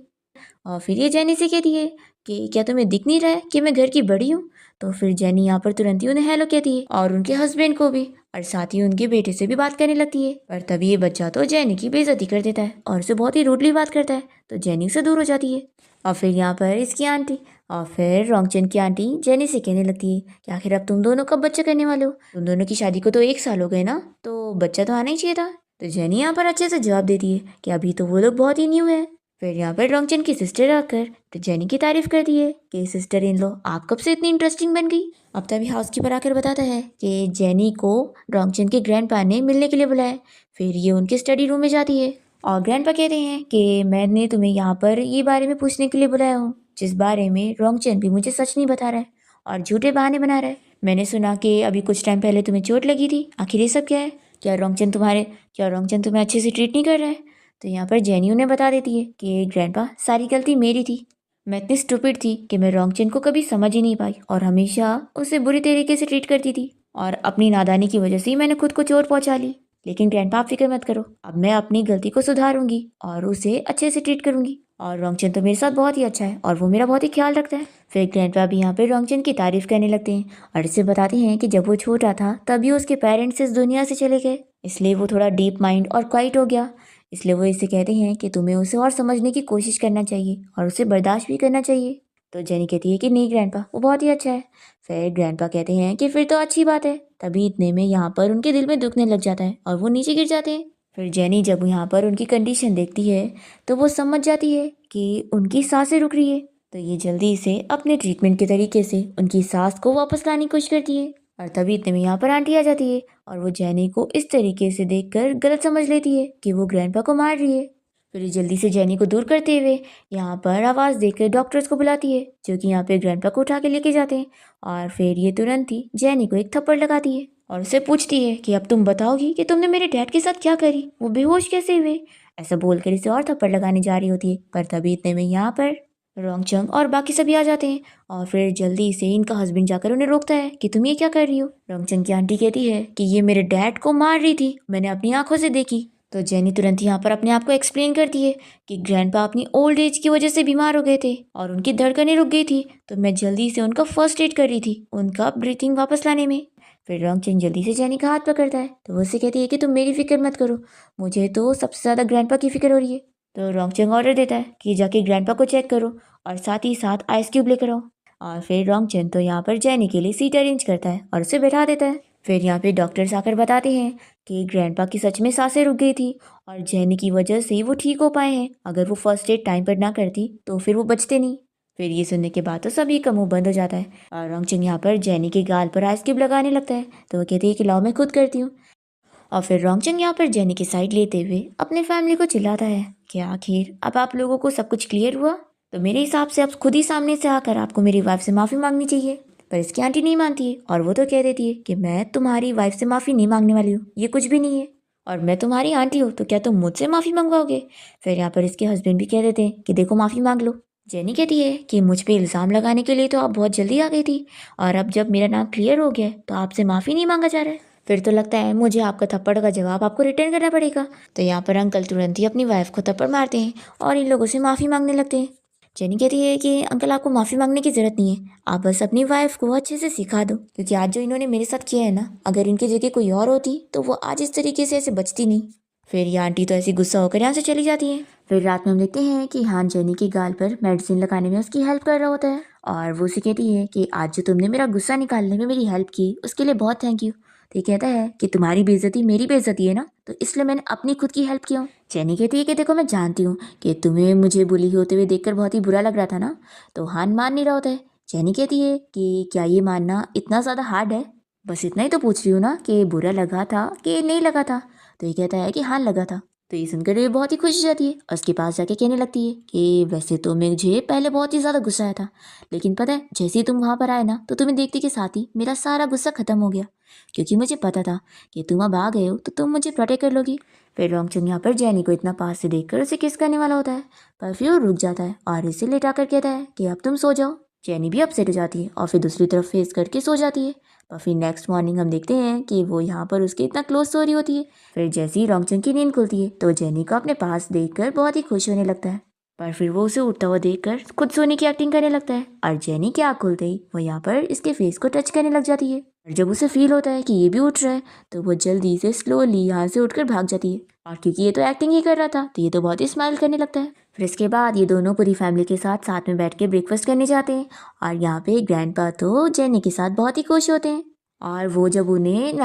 और फिर ये जेनी से कहती है कि क्या तुम्हें दिख नहीं रहा है कि मैं घर की बड़ी हूँ। तो फिर जेनी यहाँ पर तुरंत ही उन्हें हेलो कहती है और उनके हस्बैंड को भी, और साथ ही उनके बेटे से भी बात करने लगती है। पर तभी ये बच्चा तो जेनी की बेइज्जती कर देता है और उसे बहुत ही रूडली बात करता है, तो जेनी से दूर हो जाती है। और फिर यहाँ पर इसकी आंटी और फिर रोंगचन की आंटी जेनी से कहने लगती है कि आखिर अब तुम दोनों कब बच्चा करने वाले हो, तुम दोनों की शादी को तो 1 साल हो गए ना, तो बच्चा तो आना ही चाहिए था। तो जेनी यहाँ पर अच्छे से जवाब देती है कि अभी तो वो लोग बहुत ही न्यू है। फिर यहाँ पर रोंगचन की सिस्टर आकर तो जेनी की तारीफ करती है कि सिस्टर इन लो आप कब से इतनी इंटरेस्टिंग बन गई। अब तभी हाउसकीपर आकर बताता है कि जेनी को रोंगचन के ग्रैंडपा ने मिलने के लिए बुलाया। फिर ये उनके स्टडी रूम में जाती है और ग्रैंडपा कहते हैं कि मैंने तुम्हें यहाँ पर ये बारे में पूछने के लिए बुलाया हूँ जिस बारे में रोंगचन भी मुझे सच नहीं बता रहा है और झूठे बहाने बना रहा है। मैंने सुना कि अभी कुछ टाइम पहले तुम्हें चोट लगी थी, आखिर ये सब क्या है। क्या रोंगचन तुम्हें अच्छे से ट्रीट नहीं कर रहा है। तो यहाँ पर जेनी उन्हें बता देती है कि ग्रैंडपा सारी गलती मेरी थी, मैं इतनी स्टूपिड थी कि मैं रोंगचन को कभी समझ ही नहीं पाई और हमेशा उसे बुरी तरीके से ट्रीट करती थी, और अपनी नादानी की वजह से ही मैंने खुद को चोट पहुंचा ली। लेकिन ग्रैंडपा आप फिक्र मत करो, अब मैं अपनी गलती को सुधारूंगी और उसे अच्छे से ट्रीट करूंगी, और रोंगचन तो मेरे साथ बहुत ही अच्छा है और वो मेरा बहुत ही ख्याल रखता है। फिर ग्रैंडपा भी यहाँ पे रोंगचन की तारीफ करने लगते हैं और इसे बताते हैं कि जब वो छोटा था तभी उसके पेरेंट्स इस दुनिया से चले गए, इसलिए वो थोड़ा डीप माइंड और क्वाइट हो गया। इसलिए वो इसे कहते हैं कि तुम्हें उसे और समझने की कोशिश करना चाहिए और उसे बर्दाश्त भी करना चाहिए। तो जेनी कहती है कि नहीं ग्रैंडपा, वो बहुत ही अच्छा है। फिर ग्रैंडपा कहते हैं कि फिर तो अच्छी बात है। तभी इतने में यहाँ पर उनके दिल में दुखने लग जाता है और वो नीचे गिर जाते हैं। फिर जेनी जब यहाँ पर उनकी कंडीशन देखती है तो वो समझ जाती है कि उनकी सांसें रुक रही है, तो ये जल्दी से अपने ट्रीटमेंट के तरीके से उनकी सांस को वापस लाने की कोशिश करती है। और तभी इतने में यहाँ पर आंटी आ जाती है और वो जेनी को इस तरीके से देखकर गलत समझ लेती है कि वो ग्रैंडपा को मार रही है। फिर ये जल्दी से जेनी को दूर करते हुए यहाँ पर आवाज़ देकर डॉक्टर्स को बुलाती है जो कि यहाँ पे ग्रैंडपा को उठा के लेके जाते हैं। और फिर ये तुरंत ही जेनी को एक थप्पड़ लगाती है और उसे पूछती है कि अब तुम बताओगी कि तुमने मेरे डैड के साथ क्या करी, वो बेहोश कैसे हुए। ऐसा बोलकर इसे और थप्पड़ लगाने जा रही होती है, पर तभी इतने में यहाँ पर रोंगचन और बाकी सभी आ जाते हैं और फिर जल्दी से इनका हस्बैंड जाकर उन्हें रोकता है कि तुम ये क्या कर रही हो। रोंगचन की आंटी कहती है कि ये मेरे डैड को मार रही थी, मैंने अपनी आंखों से देखी। तो जेनी तुरंत यहाँ पर अपने आप को एक्सप्लेन करती है कि ग्रैंडपा अपनी ओल्ड एज की वजह से बीमार हो गए थे और उनकी धड़कनें रुक गई थी, तो मैं जल्दी से उनका फर्स्ट एड कर रही थी उनका ब्रीथिंग वापस लाने में। फिर रोंगचन जल्दी से जेनी का हाथ पकड़ता है तो वो उससे कहती है कि तुम मेरी फिक्र मत करो, मुझे तो सबसे ज़्यादा ग्रैंडपा की फिक्र हो रही है। तो रोंगचन ऑर्डर देता है कि जाके ग्रैंडपा को चेक करो और साथ ही साथ आइस क्यूब लेकर आओ। और फिर रोंगचन तो यहाँ पर जेनी के लिए सीट अरेंज करता है और उसे बैठा देता है। फिर यहाँ पे डॉक्टर्स आकर बताते हैं कि ग्रैंडपा की सच में सांसें रुक गई थी और जेनी की वजह से वो ठीक हो पाए हैं, अगर वो फर्स्ट एड टाइम पर ना करती तो फिर वो बचते नहीं। फिर ये सुनने के बाद तो सभी का मुंह बंद हो जाता है और रोंगचन यहाँ पर जेनी के गाल पर आइस क्यूब लगाने लगता है, तो वो कहती है कि लाओ मैं खुद करती हूँ। और फिर रोंगचन यहाँ पर जेनी की साइड लेते हुए अपने फैमिली को चिल्लाता है कि आखिर अब आप लोगों को सब कुछ क्लियर हुआ, तो मेरे हिसाब से अब खुद ही सामने से आकर आपको मेरी वाइफ से माफ़ी मांगनी चाहिए। पर इसकी आंटी नहीं मानती है और वो तो कह देती है कि मैं तुम्हारी वाइफ से माफ़ी नहीं मांगने वाली हूँ, ये कुछ भी नहीं है। और मैं तुम्हारी आंटी हूँ, तो क्या तुम मुझसे माफ़ी मंगवाओगे? फिर यहाँ पर इसके हस्बैंड भी कह देते हैं कि देखो माफ़ी मांग लो। जेनी कहती है कि मुझ पे इल्ज़ाम लगाने के लिए तो आप बहुत जल्दी आ गई थी, और अब जब मेरा नाम क्लियर हो गया है तो आपसे माफ़ी नहीं मांगा जा रहा है। फिर तो लगता है मुझे आपका थप्पड़ का जवाब आपको रिटर्न करना पड़ेगा। तो यहाँ पर अंकल तुरंत ही अपनी वाइफ को थप्पड़ मारते हैं और इन लोगों से माफ़ी मांगने लगते हैं। जेनी कहती है कि अंकल आपको माफ़ी मांगने की ज़रूरत नहीं है, आप बस अपनी वाइफ को अच्छे से सिखा दो, क्योंकि आज जो इन्होंने मेरे साथ किया है ना, अगर इनकी जगह कोई और होती तो वो आज इस तरीके से ऐसे बचती नहीं। फिर ये आंटी तो ऐसी गुस्सा होकर यहाँ से चली जाती है। फिर रात में हम देखते हैं कि हान जेनी की गाल पर मेडिसिन लगाने में उसकी हेल्प कर रहा होता है, और वो उसे कहती है कि आज जो तुमने मेरा गुस्सा निकालने में मेरी हेल्प की उसके लिए बहुत थैंक यू। तो ये कहता है कि तुम्हारी बेइज्जती मेरी बेइज्जती है ना, तो इसलिए मैंने अपनी खुद की हेल्प किया। जेनी कहती है कि देखो मैं जानती हूँ कि तुम्हें मुझे बुली होते हुए देखकर बहुत ही बुरा लग रहा था ना, तो हान मान नहीं रहा होता है। जेनी कहती है कि क्या ये मानना इतना ज़्यादा हार्ड है? बस इतना ही तो पूछ रही हूँ ना कि बुरा लगा था कि नहीं लगा था। तो ये कहता है कि हाँ लगा था। तो ये सुनकर ये बहुत ही खुश हो जाती है और उसके पास जाके कहने लगती है कि वैसे तो मुझे पहले बहुत ही ज़्यादा गुस्सा आया था, लेकिन पता है जैसे ही तुम वहाँ पर आए ना तो तुम्हें देखते के साथ ही मेरा सारा गुस्सा खत्म हो गया, क्योंकि मुझे पता था कि तुम अब आ गए हो तो तुम मुझे प्रोटेक्ट कर लोगी। फिर रोंगचंग यहाँ पर जेनी को इतना पास से देखकर उसे किस करने वाला होता है, पर फिर वो रुक जाता है और इसे लेटा कर कहता है कि अब तुम सो जाओ। जेनी भी अपसेट हो जाती है और फिर दूसरी तरफ फेस करके सो जाती है। और फिर नेक्स्ट मॉर्निंग हम देखते हैं कि वो यहाँ पर उसके इतना क्लोज सो रही होती है। फिर जैसे ही रोंगचंग की नींद खुलती है तो जेनी को अपने पास देखकर बहुत ही खुश होने लगता है, पर फिर वो उसे उठता हुआ देखकर खुद सोने की एक्टिंग करने लगता है, और जेनी की आँख खुलते ही वो यहाँ पर इसके फेस को टच करने लग जाती है। और जब उसे फील होता है कि ये भी उठ रहा है तो वो जल्दी से स्लोली यहाँ से उठकर भाग जाती है, और क्योंकि ये तो एक्टिंग ही कर रहा था तो ये तो बहुत ही स्माइल करने लगता है। फिर इसके बाद ये दोनों पूरी फैमिली के साथ में बैठ के ब्रेकफास्ट करने जाते हैं, और यहाँ पे ग्रैंडपा तो जेनी के साथ बहुत ही खुश होते हैं। और वो जब उन्हें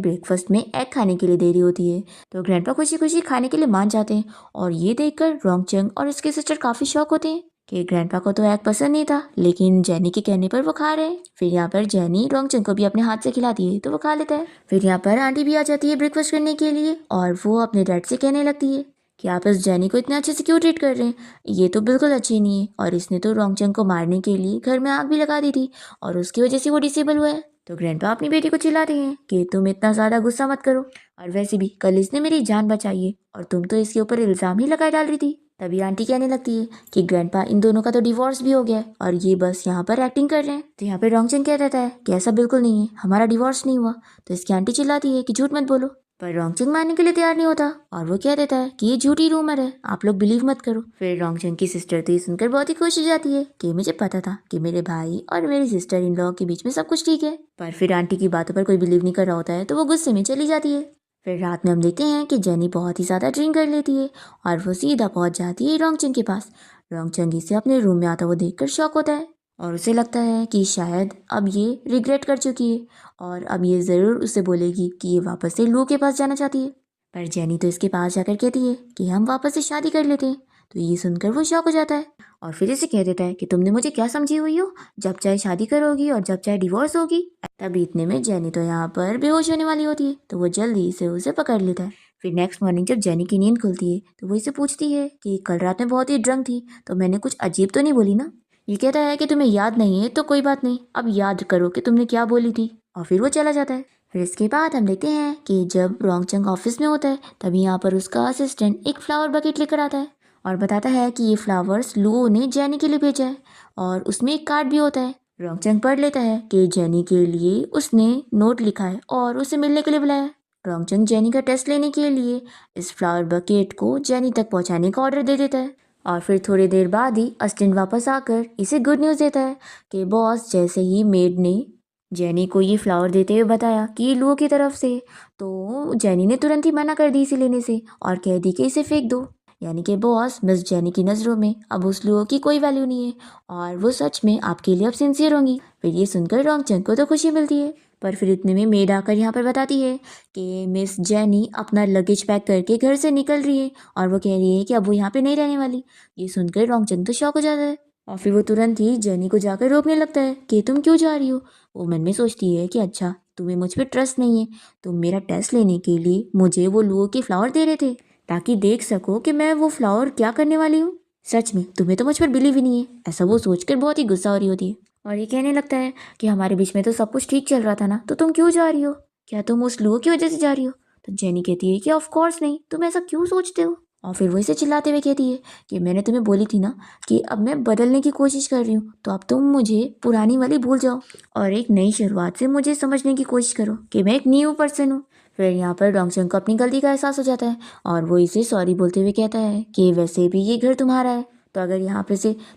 ब्रेकफास्ट में एग खाने के लिए दे रही होती है तो ग्रैंडपा खुशी खुशी खाने के लिए मान जाते हैं, और ये देखकर रोंगचंग और उसके सिस्टर काफ़ी शॉक होते हैं कि ग्रैंडपा को तो एग पसंद नहीं था, लेकिन जेनी के कहने पर वो खा रहे हैं। फिर यहाँ पर जेनी रोंगचंग को भी अपने हाथ से खिलाती है तो वो खा लेता है। फिर यहाँ पर आंटी भी आ जाती है ब्रेकफास्ट करने के लिए, और वो अपने डैड से कहने लगती है कि आप इस जेनी को इतने अच्छे से क्यों ट्रीट कर रहे हैं, ये तो बिल्कुल अच्छी नहीं है, और इसने तो रोंगचंग को मारने के लिए घर में आग भी लगा दी थी, और उसकी वजह से वो डिसेबल हुआ है। तो ग्रैंडपा अपनी बेटी को चिल्लाते हैं कि तुम इतना ज़्यादा गुस्सा मत करो, और वैसे भी कल इसने मेरी जान बचाई है और तुम तो इसके ऊपर इल्ज़ाम ही लगाए डाल रही थी। तभी आंटी कहने लगती है कि ग्रैंडपा इन दोनों का तो डिवोर्स भी हो गया है और ये बस यहाँ पर एक्टिंग कर रहे हैं। तो यहाँ पर रोंगचंग कह देता है कि ऐसा बिल्कुल नहीं है, हमारा डिवोर्स नहीं हुआ। तो इसकी आंटी चिल्लाती है कि झूठ मत बोलो, पर रोंगचंग मानने के लिए तैयार नहीं होता, और वो कह देता है कि ये झूठी रूमर है, आप लोग बिलीव मत करो। फिर रोंगचंग की सिस्टर तो ये सुनकर बहुत ही खुश हो जाती है कि मुझे पता था कि मेरे भाई और मेरी सिस्टर इन लॉ के बीच में सब कुछ ठीक है। पर फिर आंटी की बातों पर कोई बिलीव नहीं कर रहा होता है तो वो गुस्से में चली जाती है। फिर रात में हम देखते हैं कि जेनी बहुत ही ज़्यादा ड्रिंक कर लेती है और वो सीधा पहुंच जाती है रोंगचंग के पास। रोंगचंग इसे अपने रूम में आता हुआ देखकर शॉक होता है, और उसे लगता है कि शायद अब ये रिग्रेट कर चुकी है और अब ये ज़रूर उसे बोलेगी कि ये वापस से लू के पास जाना चाहती है। पर जेनी तो इसके पास जाकर कहती है कि हम वापस से शादी कर लेते हैं। तो ये सुनकर वो शॉक हो जाता है और फिर इसे कह देता है कि तुमने मुझे क्या समझी हुई हो, जब चाहे शादी करोगी और जब चाहे डिवोर्स होगी। तभी इतने में जेनी तो यहाँ पर बेहोश होने वाली होती है तो वो जल्दी से उसे पकड़ लेता है। फिर नेक्स्ट मॉर्निंग जब जेनी की नींद खुलती है तो वो इसे पूछती है कि कल रात में बहुत ही ड्रंक थी तो मैंने कुछ अजीब तो नहीं बोली ना। ये कहता है कि तुम्हें याद नहीं है तो कोई बात नहीं, अब याद करो कि तुमने क्या बोली थी, और फिर वो चला जाता है। फिर इसके बाद हम देखते हैं कि जब रोंगचंग ऑफिस में होता है तभी यहाँ पर उसका असिस्टेंट एक फ्लावर बकेट लेकर आता है और बताता है कि ये फ्लावर्स लुओ ने जेनी के लिए भेजा है, और उसमें एक कार्ड भी होता है। रोंगचंग पढ़ लेता है कि जेनी के लिए उसने नोट लिखा है और उसे मिलने के लिए बुलाया है। रोंगचंग जेनी का टेस्ट लेने के लिए इस फ्लावर बकेट को जेनी तक पहुंचाने का ऑर्डर दे देता है, और फिर थोड़ी देर बाद ही असिस्टेंट वापस आकर इसे गुड न्यूज़ देता है कि बॉस जैसे ही मेड ने जेनी को ये फ्लावर देते हुए बताया कि ये लुओ की तरफ से, तो जेनी ने तुरंत ही मना कर दी इसे लेने से और कह दी कि इसे फेंक दो। यानी कि बॉस मिस जेनी की नज़रों में अब उस लुओ की कोई वैल्यू नहीं है और वो सच में आपके लिए अब सिंसियर होंगी। फिर ये सुनकर रोंगचंग को तो खुशी मिलती है, पर फिर इतने में मेड आकर यहाँ पर बताती है कि मिस जेनी अपना लगेज पैक करके घर से निकल रही है और वो कह रही है कि अब वो यहाँ पे नहीं रहने वाली। ये सुनकर रोंगचंग तो शॉक हो जाता है और फिर वो तुरंत ही जेनी को जाकर रोकने लगता है कि तुम क्यों जा रही हो। वो मन में सोचती है कि अच्छा तुम्हें मुझ पर ट्रस्ट नहीं है, तुम मेरा टेस्ट लेने के लिए मुझे वो लुओ के फ्लावर दे रहे थे ताकि देख सको कि मैं वो फ्लावर क्या करने वाली हूँ। सच में तुम्हें तो मुझ पर बिलीव ही नहीं है। ऐसा वो सोचकर बहुत ही गुस्सा हो रही होती है और ये कहने लगता है कि हमारे बीच में तो सब कुछ ठीक चल रहा था ना, तो तुम क्यों जा रही हो, क्या तुम उस लुओ की वजह से जा रही हो। तो जेनी कहती है कि ऑफ कोर्स नहीं, तुम ऐसा क्यों सोचते हो। और फिर वो इसे चिल्लाते हुए कहती है कि मैंने तुम्हें बोली थी ना कि अब मैं बदलने की कोशिश कर रही हूँ, तो अब तुम मुझे पुरानी वाली भूल जाओ और एक नई शुरुआत से मुझे समझने की कोशिश करो कि मैं एक न्यू पर्सन हूँ। फिर यहाँ पर डोंगचन को अपनी गलती का एहसास हो जाता है और वो इसे सॉरी बोलते हुए कहता है कि वैसे भी ये घर तुम्हारा है, तो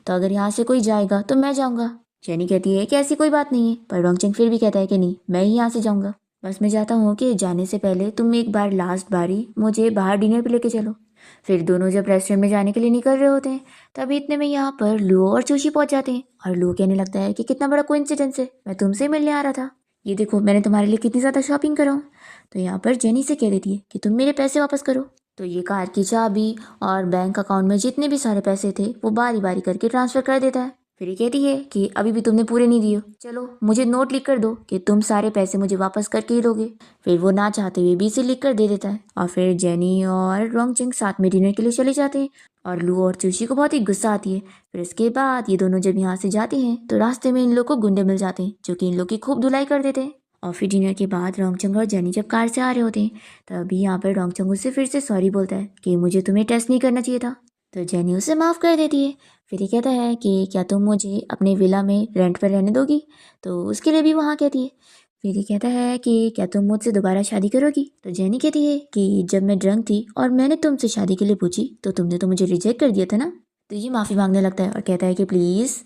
अगर यहाँ से कोई जाएगा तो मैं जाऊँगा। जेनी कहती है कि ऐसी कोई बात नहीं है, पर डोंगचन फिर भी कहता है कि नहीं, मैं ही यहाँ से जाऊँगा। बस मैं चाहता हूँ कि जाने से पहले तुम एक बार लास्ट बारी मुझे बाहर डिनर पे लेके चलो। फिर दोनों जब रेस्टोरेंट में जाने के लिए निकल रहे होते हैं, तभी इतने में यहाँ पर लुओ और चूशी पहुंच जाते हैं और लुओ कहने लगता है कि कितना बड़ा कोइंसिडेंस है, मैं तुमसे मिलने आ रहा था, ये देखो मैंने तुम्हारे लिए कितनी ज़्यादा शॉपिंग करा हूँ। तो यहाँ पर जेनी से कह देती है कि तुम मेरे पैसे वापस करो। तो ये कार की चाबी और बैंक अकाउंट में जितने भी सारे पैसे थे वो बारी बारी करके ट्रांसफ़र कर देता है। फिर ये कहती है कि अभी भी तुमने पूरे नहीं दिए, चलो मुझे नोट लिख कर दो कि तुम सारे पैसे मुझे वापस करके ही दोगे। फिर वो ना चाहते हुए भी इसे लिख कर दे देता है और फिर जेनी और रोंगचंग साथ में डिनर के लिए चले जाते हैं और लू और चूशी को बहुत ही गुस्सा आती है। फिर इसके बाद ये दोनों जब यहाँ से जाते हैं तो रास्ते में इन लोग को गुंडे मिल जाते हैं जो कि इन लोग की खूब धुलाई कर देते हैं। और फिर डिनर के बाद रोंगचंग और जेनी जब कार से आ रहे होते हैं तभी यहाँ पर रोंगचंग उससे फिर से सॉरी बोलता है कि मुझे तुम्हें टेस्ट नहीं करना चाहिए था। तो जेनी उसे माफ़ कर देती है। फिर ये कहता है कि क्या तुम मुझे अपने विला में रेंट पर रहने दोगी, तो उसके लिए भी वहाँ कहती है। फिर ये कहता है कि क्या तुम मुझसे दोबारा शादी करोगी। तो जेनी कहती है कि जब मैं ड्रंक थी और मैंने तुमसे शादी के लिए पूछी तो तुमने तो मुझे रिजेक्ट कर दिया था ना। तो ये माफ़ी मांगने लगता है और कहता है कि प्लीज़।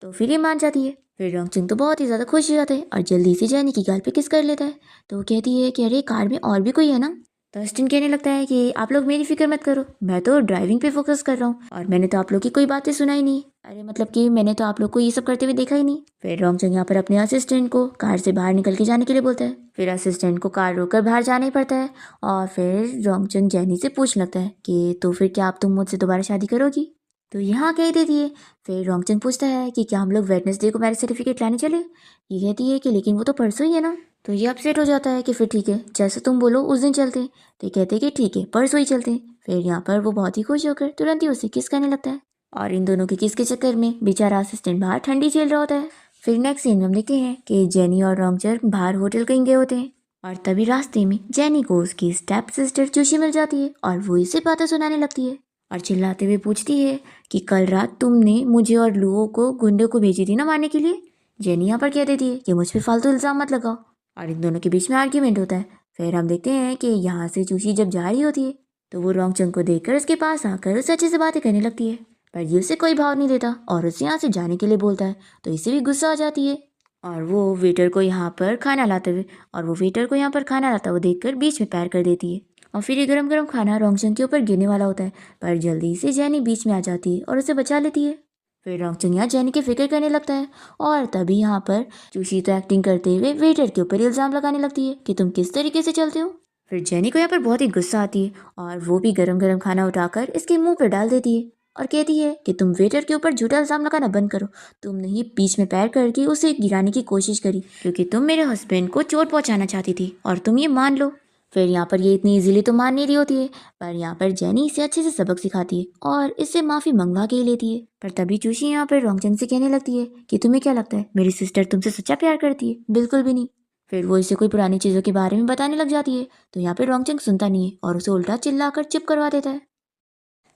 तो फिर ये मान जाती है। फिर रोंगचंग तो बहुत ही ज़्यादा खुश हो जाता है और जल्दी से जेनी की गाल पे किस कर लेता है। तो वो कहती है कि अरे कार में और भी कोई है ना। तो अस्टिन कहने लगता है कि आप लोग मेरी फिक्र मत करो, मैं तो ड्राइविंग पे फोकस कर रहा हूँ और मैंने तो आप लोग की कोई बातें सुनाई नहीं। अरे मतलब कि मैंने तो आप लोग को ये सब करते हुए देखा ही नहीं। फिर रोंगचंग यहाँ पर अपने असिस्टेंट को कार से बाहर निकल के जाने के लिए बोलता है। फिर असिस्टेंट को कार रोककर बाहर जाना ही पड़ता है और फिर रोंगचंग जेनी से पूछ लगता है कि तो फिर क्या आप तुम मुझसे दोबारा शादी करोगी। तो यहाँ कह देती है। फिर रोंगचंग पूछता है कि क्या हम लोग वेडनेसडे को मैरिज सर्टिफिकेट लाने चले। ये कहती है कि लेकिन वो तो परसों ही है ना। तो ये अपसेट हो जाता है कि फिर ठीक है जैसे तुम बोलो उस दिन चलते हैं। तो कहते हैं कि ठीक है परसों ही चलते हैं। फिर यहाँ पर वो बहुत ही खुश होकर तुरंत ही उसे किस करने लगता है और इन दोनों के किस के चक्कर में बेचारा असिस्टेंट बाहर ठंडी झेल रहा होता है। फिर नेक्स्ट सीन में हम देखते हैं कि जेनी और रोंगचंग बाहर होटल कहीं गए होते हैं और तभी रास्ते में जेनी को उसकी स्टेप सिस्टर चूशी मिल जाती है और वो इसे बातें सुनाने लगती है और चिल्लाते हुए पूछती है कि कल रात तुमने मुझे और लुओ को गुंडे को भेजी थी ना मारने के लिए। जेनी यहाँ पर कह देती है कि मुझ पर फालतू इल्ज़ाम मत लगाओ और इन दोनों के बीच में आर्ग्यूमेंट होता है। फिर हम देखते हैं कि यहाँ से चूशी जब जा रही होती है तो वो रोंगचंग को देखकर उसके पास आकर उससे अच्छे से बातें करने लगती है, पर ये उसे कोई भाव नहीं देता और उसे यहाँ से जाने के लिए बोलता है। तो इसे भी गुस्सा आ जाती है और वो वेटर को यहाँ पर खाना लाते हुए देखकर बीच में पैर कर देती है और फिर ये गरम गरम खाना रोंगचंग के ऊपर गिरने वाला होता है, पर जल्दी से जेनी बीच में आ जाती है और उसे बचा लेती है। फिर रोंगचंग यहाँ जेनी की फिक्र करने लगता है और तभी यहाँ पर चूशी तो एक्टिंग करते हुए वेटर के ऊपर इल्ज़ाम लगाने लगती है कि तुम किस तरीके से चलते हो। फिर जेनी को यहाँ पर बहुत ही गुस्सा आती है और वो भी गरम गरम खाना उठाकर इसके मुंह पर डाल देती है और कहती है कि तुम वेटर के ऊपर झूठा इल्ज़ाम लगाना बंद करो, तुमने ही बीच में पैर करके उसे गिराने की कोशिश करी क्योंकि तुम मेरे हस्बैंड को चोट पहुँचाना चाहती थी और तुम ये मान लो। फिर यहाँ पर ये इतनी इजीली तो मान नहीं रही होती है, पर यहाँ पर जेनी इसे अच्छे से सबक सिखाती है और इससे माफ़ी मंगवा के ही लेती है। पर तभी चूशी यहाँ पर रोंगचंग से कहने लगती है कि तुम्हें क्या लगता है मेरी सिस्टर तुमसे सच्चा प्यार करती है, बिल्कुल भी नहीं। फिर वो इसे कोई पुरानी चीज़ों के बारे में बताने लग जाती है, तो यहाँ पर रोंगचंग सुनता नहीं है और उसे उल्टा चिल्लाकर चुप करवा देता है।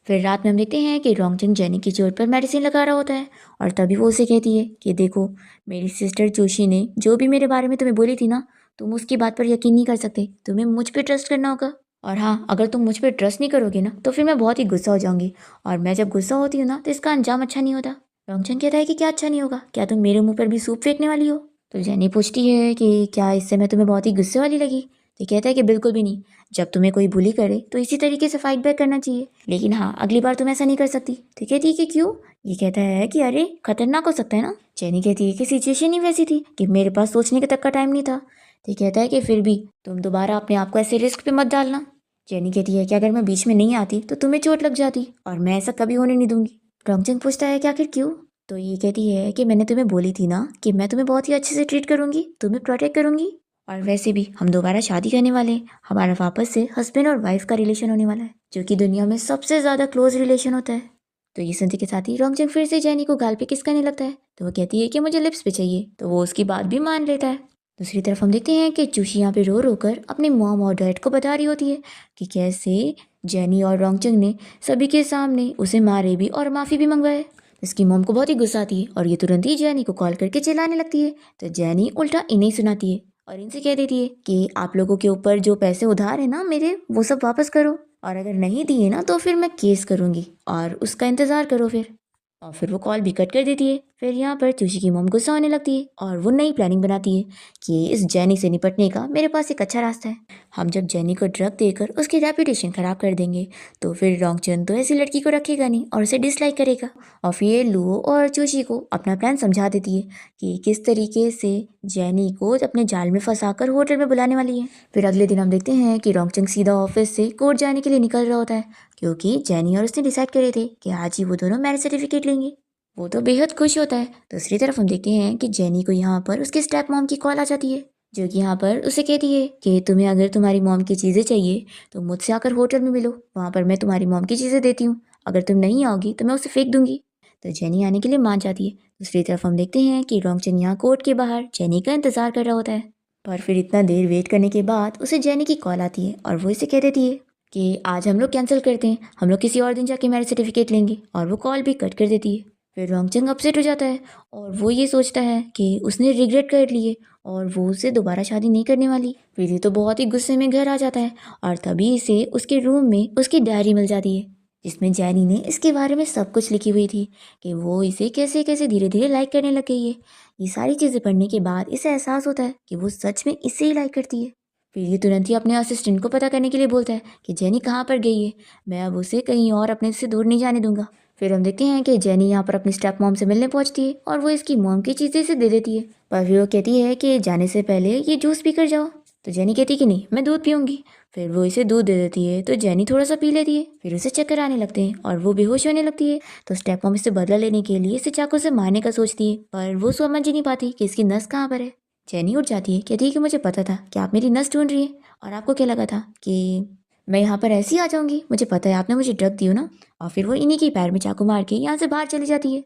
फिर रात में हम देखते हैं कि रोंगचंग जेनी की चोट पर मेडिसिन लगा रहा होता है और तभी वो उसे कहती है कि देखो मेरी सिस्टर चूशी ने जो भी मेरे बारे में तुम्हें बोली थी ना, तुम उसकी बात पर यकीन नहीं कर सकते, तुम्हें मुझ पर ट्रस्ट करना होगा। और हाँ, अगर तुम मुझ पर ट्रस्ट नहीं करोगे ना तो फिर मैं बहुत ही गुस्सा हो जाऊंगी और मैं जब गुस्सा होती हूँ ना तो इसका अंजाम अच्छा नहीं होता। रोंगचंग कहता है कि क्या अच्छा नहीं होगा, क्या तुम मेरे मुंह पर भी सूप फेंकने वाली हो। तो जेनी पूछती है कि क्या इससे मैं तुम्हें बहुत ही गुस्से वाली लगी। तो कहता है कि बिल्कुल भी नहीं, जब तुम्हें कोई बुली करे तो इसी तरीके से फाइट बैक करना चाहिए, लेकिन हाँ अगली बार तुम ऐसा नहीं कर सकती। तो कहती है कि क्यों। ये कहता है कि अरे खतरनाक हो सकता है ना। जेनी कहती है कि सिचुएशन ही वैसी थी कि मेरे पास सोचने के तक का टाइम नहीं था। तो कहता है कि फिर भी तुम दोबारा अपने आप को ऐसे रिस्क पे मत डालना। जेनी कहती है कि अगर मैं बीच में नहीं आती तो तुम्हें चोट लग जाती और मैं ऐसा कभी होने नहीं दूंगी। रोंगचंग पूछता है कि आखिर क्यों। तो ये कहती है कि मैंने तुम्हें बोली थी ना कि मैं तुम्हें बहुत ही अच्छे से ट्रीट करूंगी, तुम्हें प्रोटेक्ट करूंगी और वैसे भी हम दोबारा शादी करने वाले हैं, हमारा वापस से हस्बैंड और वाइफ का रिलेशन होने वाला है जो कि दुनिया में सबसे ज़्यादा क्लोज रिलेशन होता है। तो ये सुनते के साथ ही रोंगचंग फिर से जेनी को गाल पे किस करने लगता है। तो वो कहती है कि मुझे लिप्स पे चाहिए, तो वो उसकी बात भी मान लेता है। दूसरी तरफ हम देखते हैं कि चूशी यहाँ पे रो रो कर अपने मॉम और डैड को बता रही होती है कि कैसे जेनी और रोंगचंग ने सभी के सामने उसे मारे भी और माफ़ी भी मंगवाए। इसकी मॉम को बहुत ही गुस्सा आती है और ये तुरंत ही जेनी को कॉल करके चिल्लाने लगती है। तो जेनी उल्टा इन्हें सुनाती है और इनसे कह देती है कि आप लोगों के ऊपर जो पैसे उधार है ना मेरे, वो सब वापस करो, और अगर नहीं दिए ना तो फिर मैं केस करूँगी और उसका इंतज़ार करो फिर। और फिर वो कॉल भी कट कर देती है। फिर यहाँ पर चूशी की मॉम गुस्सा होने लगती है और वो नई प्लानिंग बनाती है कि इस जेनी से निपटने का मेरे पास एक अच्छा रास्ता है। हम जब जेनी को ड्रग देकर उसकी रेपुटेशन खराब कर देंगे तो फिर रोंगचंद तो ऐसी लड़की को रखेगा नहीं और उसे डिसलाइक करेगा। और फिर ये लुओ और चूशी को अपना प्लान समझा देती है कि किस तरीके से जेनी को अपने जाल में फंसाकर होटल में बुलाने वाली है। फिर अगले दिन हम देखते हैं कि रोंगचंद सीधा ऑफिस से कोर्ट जाने के लिए निकल रहा होता है क्योंकि जेनी और उसने डिसाइड करे थे कि आज ही वो दोनों मैरिज सर्टिफिकेट लेंगे। वो तो बेहद खुश होता है। दूसरी तरफ हम देखते हैं कि जेनी को यहाँ पर उसके स्टेप मॉम की कॉल आ जाती है जो कि यहाँ पर उसे कहती है कि तुम्हें अगर तुम्हारी मॉम की चीज़ें चाहिए तो मुझसे आकर होटल में मिलो, वहाँ पर मैं तुम्हारी मॉम की चीज़ें देती हूँ, अगर तुम नहीं आओगी तो मैं उसे फेंक दूंगी। तो जेनी आने के लिए मान जाती है। दूसरी तरफ हम देखते हैं कि रोंगचंद यहाँ कोर्ट के बाहर जेनी का इंतजार कर रहा होता है, पर फिर इतना देर वेट करने के बाद उसे जेनी की कॉल आती है और वो इसे कह देती है कि आज हम लोग कैंसिल करते हैं, हम लोग किसी और दिन जाके मैरिज सर्टिफिकेट लेंगे, और वो कॉल भी कट कर देती है। फिर रोंगचंद अपसेट हो जाता है और वो ये सोचता है कि उसने रिग्रेट कर लिए और वो उससे दोबारा शादी नहीं करने वाली। फिर ये तो बहुत ही गुस्से में घर आ जाता है और तभी इसे उसके रूम में उसकी डायरी मिल जाती है जिसमें जेनी ने इसके बारे में सब कुछ लिखी हुई थी कि वो इसे कैसे कैसे धीरे धीरे लाइक करने लग गई है। ये सारी चीज़ें पढ़ने के बाद इसे एहसास होता है कि वो सच में इसे ही लाइक करती है। फिर ये तुरंत ही अपने असिस्टेंट को पता करने के लिए बोलता है कि जेनी कहाँ पर गई है, मैं अब उसे कहीं और अपने से दूर नहीं जाने दूंगा। फिर हम देखते हैं कि जेनी यहाँ पर अपनी स्टेप मॉम से मिलने पहुंचती है और वो इसकी मॉम की चीज़ें इसे दे देती है, पर फिर वो कहती है कि जाने से पहले ये जूस पी कर जाओ। तो जेनी कहती है कि नहीं, मैं दूध पीऊँगी। फिर वो इसे दूध दे देती है तो जेनी थोड़ा सा पी लेती है। फिर उसे चक्कर आने लगते हैं और वो बेहोश होने लगती है। तो स्टेप मॉम इससे बदला लेने के लिए इसे चाकू से मारने का सोचती है, पर वो समझ ही नहीं पाती कि इसकी नस कहाँ पर है। जेनी उठ जाती है, कहती है कि मुझे पता था कि आप मेरी नस ढूंढ रही है, और आपको क्या लगा था कि मैं यहाँ पर ऐसे ही आ जाऊंगी, मुझे पता है आपने मुझे ड्रग दी हो ना। और फिर वो इन्हीं के पैर में चाकू मार के यहाँ से बाहर चली जाती है।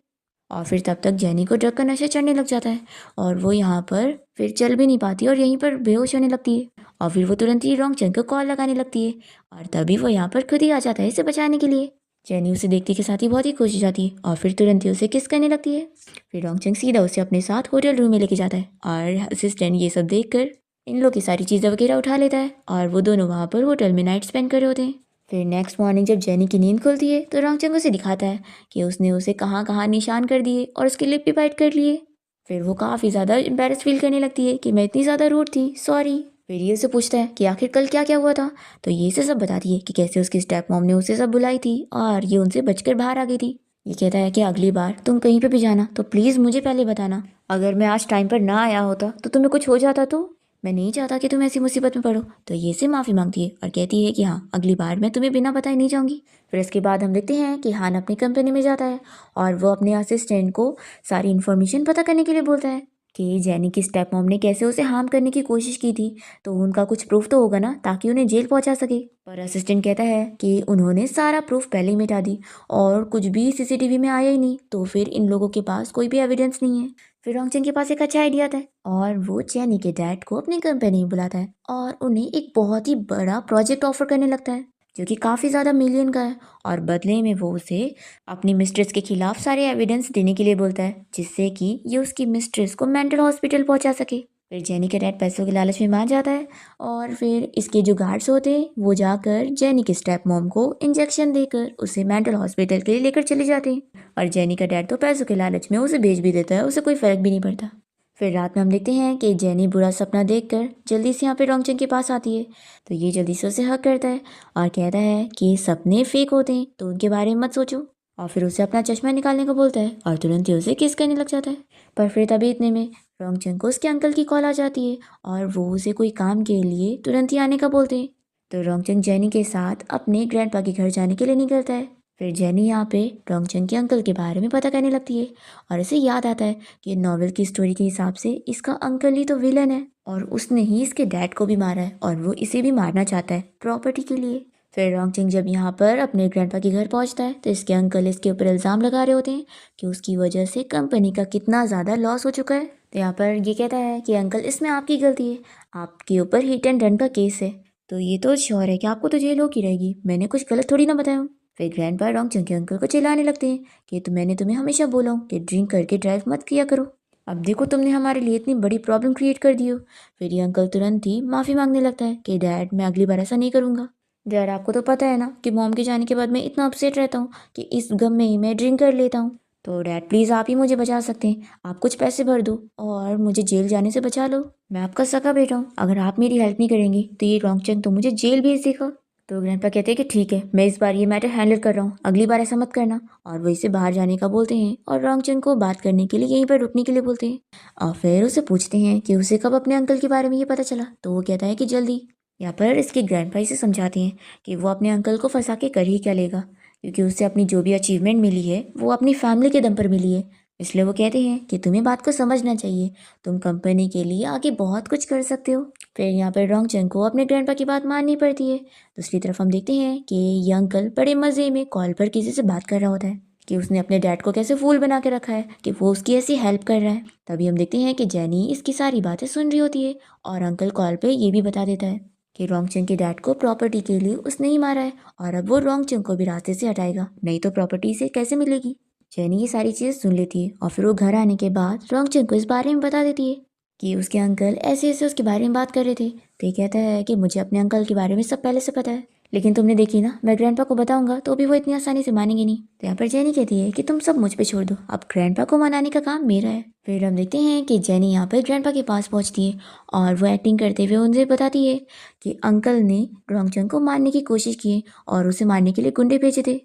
और फिर तब तक जेनी को ड्रग का नशा चढ़ने लग जाता है और वो यहाँ पर फिर चल भी नहीं पाती और यहीं पर बेहोश होने लगती है। और फिर वो तुरंत ही रोंगचंद को कॉल लगाने लगती है और तभी वो यहाँ पर खुद ही आ जाता है इसे बचाने के लिए। जेनी उसे देखते के साथ ही बहुत ही खुश हो जाती है और फिर तुरंत ही उसे किस करने लगती है। फिर रोंगचंद सीधा उसे अपने साथ होटल रूम में लेके जाता है और असिस्टेंट ये सब देखकर इन लोग की सारी चीज़ें वगैरह उठा लेता है और वो दोनों वहाँ पर होटल में नाइट स्पेंड कर रहे होते हैं। फिर नेक्स्ट मॉर्निंग जब जेनी की नींद खुलती है तो रोंगचंद उसे दिखाता है कि उसने उसे कहाँ कहाँ निशान कर दिए और उसके लिप भी बाइट कर लिए। फिर वो काफ़ी ज़्यादा एम्बेरस फील करने लगती है कि मैं इतनी ज़्यादा रूड थी, सॉरी। फिर ये उसे पूछता है कि आखिर कल क्या क्या हुआ था, तो ये से सब बताती है कि कैसे उसकी स्टेप मॉम ने उसे सब बुलाई थी और ये उनसे बचकर बाहर आ गई थी। ये कहता है कि अगली बार तुम कहीं पे भी जाना तो प्लीज़ मुझे पहले बताना, अगर मैं आज टाइम पर ना आया होता तो तुम्हें कुछ हो जाता तो मैं नहीं चाहता कि तुम ऐसी मुसीबत में पड़ो। तो ये से माफ़ी मांगती है और कहती है कि हाँ, अगली बार मैं तुम्हें बिना बताए नहीं जाऊँगी। फिर इसके बाद हम देखते हैं कि हान अपनी कंपनी में जाता है और वो अपने असिस्टेंट को सारी इन्फॉर्मेशन पता करने के लिए बोलता है कि जेनी की स्टेप मॉम ने कैसे उसे हार्म करने की कोशिश की थी, तो उनका कुछ प्रूफ तो होगा ना ताकि उन्हें जेल पहुंचा सके। पर असिस्टेंट कहता है कि उन्होंने सारा प्रूफ पहले ही मिटा दी और कुछ भी सीसीटीवी में आया ही नहीं, तो फिर इन लोगों के पास कोई भी एविडेंस नहीं है। फिर रोंगचंद के पास एक अच्छा आइडिया आता है और वो जेनी के डैड को अपनी कंपनी में बुलाता है और उन्हें एक बहुत ही बड़ा प्रोजेक्ट ऑफर करने लगता है जो कि काफ़ी ज़्यादा मिलियन का है, और बदले में वो उसे अपनी मिस्ट्रेस के खिलाफ सारे एविडेंस देने के लिए बोलता है जिससे कि ये उसकी मिस्ट्रेस को मेंटल हॉस्पिटल पहुंचा सके। फिर जेनी का डैड पैसों के लालच में मान जाता है और फिर इसके जो गार्ड्स होते हैं वो जाकर जेनी के स्टेप मॉम को इंजेक्शन देकर उसे मेंटल हॉस्पिटल के लिए लेकर चले जाते हैं, और जेनी का डैड तो पैसों के लालच में उसे भेज भी देता है, उसे कोई फर्क भी नहीं पड़ता। फिर रात में हम देखते हैं कि जेनी बुरा सपना देखकर जल्दी से यहाँ पे रोंगचंद के पास आती है, तो ये जल्दी से उसे हक करता है और कहता है कि सपने फेक होते हैं तो उनके बारे में मत सोचो, और फिर उसे अपना चश्मा निकालने को बोलता है और तुरंत ही उसे किस करने लग जाता है। पर फिर तभी इतने में रोंगचंद को उसके अंकल की कॉल आ जाती है और वो उसे कोई काम के लिए तुरंत ही आने का बोलते हैं। तो रोंगचंद जेनी के साथ अपने ग्रैंडपा के घर जाने के लिए निकलता है। फिर जेनी यहाँ पे रोंगचंद के अंकल के बारे में पता करने लगती है और इसे याद आता है कि नॉवेल की स्टोरी के हिसाब से इसका अंकल ही तो विलन है और उसने ही इसके डैड को भी मारा है और वो इसे भी मारना चाहता है प्रॉपर्टी के लिए। फिर रोंगचंद जब यहाँ पर अपने ग्रैंडपा के घर पहुँचता है तो इसके अंकल इसके ऊपर इल्ज़ाम लगा रहे होते हैं कि उसकी वजह से कंपनी का कितना ज़्यादा लॉस हो चुका है। तो यहाँ पर ये कहता है कि अंकल इसमें आपकी गलती है, आपके ऊपर हिट एंड रन का केस है, तो ये तो श्योर है कि आपको तो जेल होगी रहेगी, मैंने कुछ गलत थोड़ी ना बताया हूँ। फिर ग्रैंडपा रॉन्गचंग के अंकल को चिल्लाने लगते हैं कि मैंने तुम्हें हमेशा बोला हूँ कि ड्रिंक करके ड्राइव मत किया करो, अब देखो तुमने हमारे लिए इतनी बड़ी प्रॉब्लम क्रिएट कर दी हो। फिर ये अंकल तुरंत ही माफ़ी मांगने लगता है कि डैड मैं अगली बार ऐसा नहीं करूँगा। डैड आपको तो पता है ना कि मॉम के जाने के बाद मैं इतना अपसेट रहता हूँ कि इस गम में ही मैं ड्रिंक कर लेता हूँ, तो डैड प्लीज़ आप ही मुझे बचा सकते हैं, आप कुछ पैसे भर दो और मुझे जेल जाने से बचा लो, मैं आपका सगा बेटा हूँ, अगर आप मेरी हेल्प नहीं करेंगे तो ये रॉन्गचंग तो मुझे जेल भेज देगा। तो ग्रैंडपा कहते हैं कि ठीक है मैं इस बार ये मैटर हैंडल कर रहा हूँ, अगली बार ऐसा मत करना, और वो इसे बाहर जाने का बोलते हैं और रॉन्गचंग को बात करने के लिए यहीं पर रुकने के लिए बोलते हैं। और फिर उसे पूछते हैं कि उसे कब अपने अंकल के बारे में ये पता चला, तो वो कहता है कि जल्दी। यहाँ पर इसके ग्रैंडपा इसे समझाते हैं कि वो अपने अंकल को फंसा के कर ही क्या लेगा, क्योंकि उसे अपनी जो भी अचीवमेंट मिली है वो अपनी फैमिली के दम पर मिली है, इसलिए वो कहते हैं कि तुम्हें बात को समझना चाहिए, तुम कंपनी के लिए आगे बहुत कुछ कर सकते हो। फिर यहाँ पर रॉन्गचंग को अपने ग्रैंडपा की बात माननी पड़ती है। दूसरी तरफ हम देखते हैं कि ये अंकल बड़े मज़े में कॉल पर किसी से बात कर रहा होता है कि उसने अपने डैड को कैसे फूल बना के रखा है कि वो उसकी ऐसी हेल्प कर रहा है। तभी हम देखते हैं कि जेनी इसकी सारी बातें सुन रही होती है और अंकल कॉल पे ये भी बता देता है कि रॉन्गचंग के डैड को प्रॉपर्टी के लिए उसने ही मारा है और अब वो रॉन्गचंग को भी रास्ते से हटाएगा, नहीं तो प्रॉपर्टी से कैसे मिलेगी। जेनी ये सारी चीज़ सुन लेती है और फिर वो घर आने के बाद रॉन्गचंग को इस बारे में बता देती है कि उसके अंकल ऐसे ऐसे उसके बारे में बात कर रहे थे। तो ये कहता है कि मुझे अपने अंकल के बारे में सब पहले से पता है, लेकिन तुमने देखी ना मैं ग्रैंडपा को बताऊंगा तो भी वो इतनी आसानी से मानेंगे नहीं। तो यहाँ पर जेनी कहती है कि तुम सब मुझ पे छोड़ दो, अब ग्रैंडपा को मनाने का काम मेरा है। फिर हम देखते हैं कि जेनी यहाँ पर ग्रैंडपा के पास पहुँचती है और वो एक्टिंग करते हुए उनसे बताती है कि अंकल ने रॉन्गचंग को मारने की कोशिश की और उसे मारने के लिए गुंडे भेजे थे।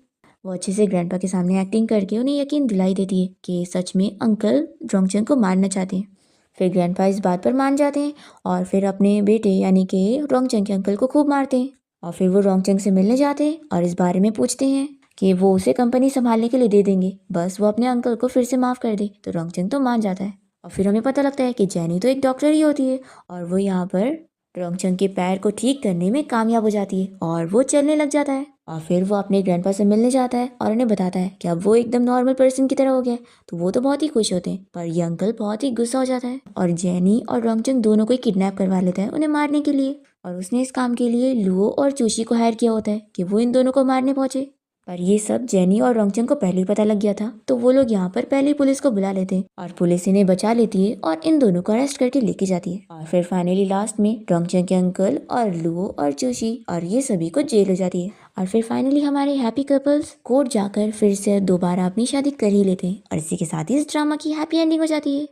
वो अच्छे से ग्रैंडपा के सामने एक्टिंग करके उन्हें यकीन दिलाई देती है कि सच में अंकल रॉन्गचंग को मारना चाहते हैं। फिर ग्रैंडपा इस बात पर मान जाते हैं और फिर अपने बेटे यानी कि रॉन्गचंग के अंकल को खूब मारते हैं। और फिर वो रॉन्गचंग से मिलने जाते हैं और इस बारे में पूछते हैं कि वो उसे कंपनी संभालने के लिए दे देंगे, बस वो अपने अंकल को फिर से माफ़ कर दे। तो रॉन्गचंग तो मान जाता है और फिर हमें पता लगता है कि जेनी तो एक डॉक्टर ही होती है और वो यहाँ पर रॉन्गचंग के पैर को ठीक करने में कामयाब हो जाती है और वो चलने लग जाता है। और फिर वो अपने ग्रैंडपा से मिलने जाता है और उन्हें बताता है कि अब वो एकदम नॉर्मल पर्सन की तरह हो गया है। तो वो तो बहुत ही खुश होते हैं, पर ये अंकल बहुत ही गुस्सा हो जाता है और जेनी और रॉन्गचंग दोनों को ही किडनैप करवा लेता है उन्हें मारने के लिए। और उसने इस काम के लिए लुओ और चूशी को हायर किया होता है कि वो इन दोनों को मारने पहुंचे। पर ये सब जेनी और रॉन्गचंग को पहले ही पता लग गया था, तो वो लोग यहाँ पर पहले ही पुलिस को बुला लेते हैं और पुलिस इन्हें बचा लेती है और इन दोनों को अरेस्ट करके लेके जाती है। और फिर फाइनली लास्ट में रॉन्गचंग के अंकल और लुओ और चूशी और ये सभी को जेल हो जाती है। और फिर फाइनली हमारे हैप्पी कपल्स कोर्ट जाकर फिर से दोबारा अपनी शादी कर ही लेते हैं और इसी के साथ ही इस ड्रामा की हैप्पी एंडिंग हो जाती है।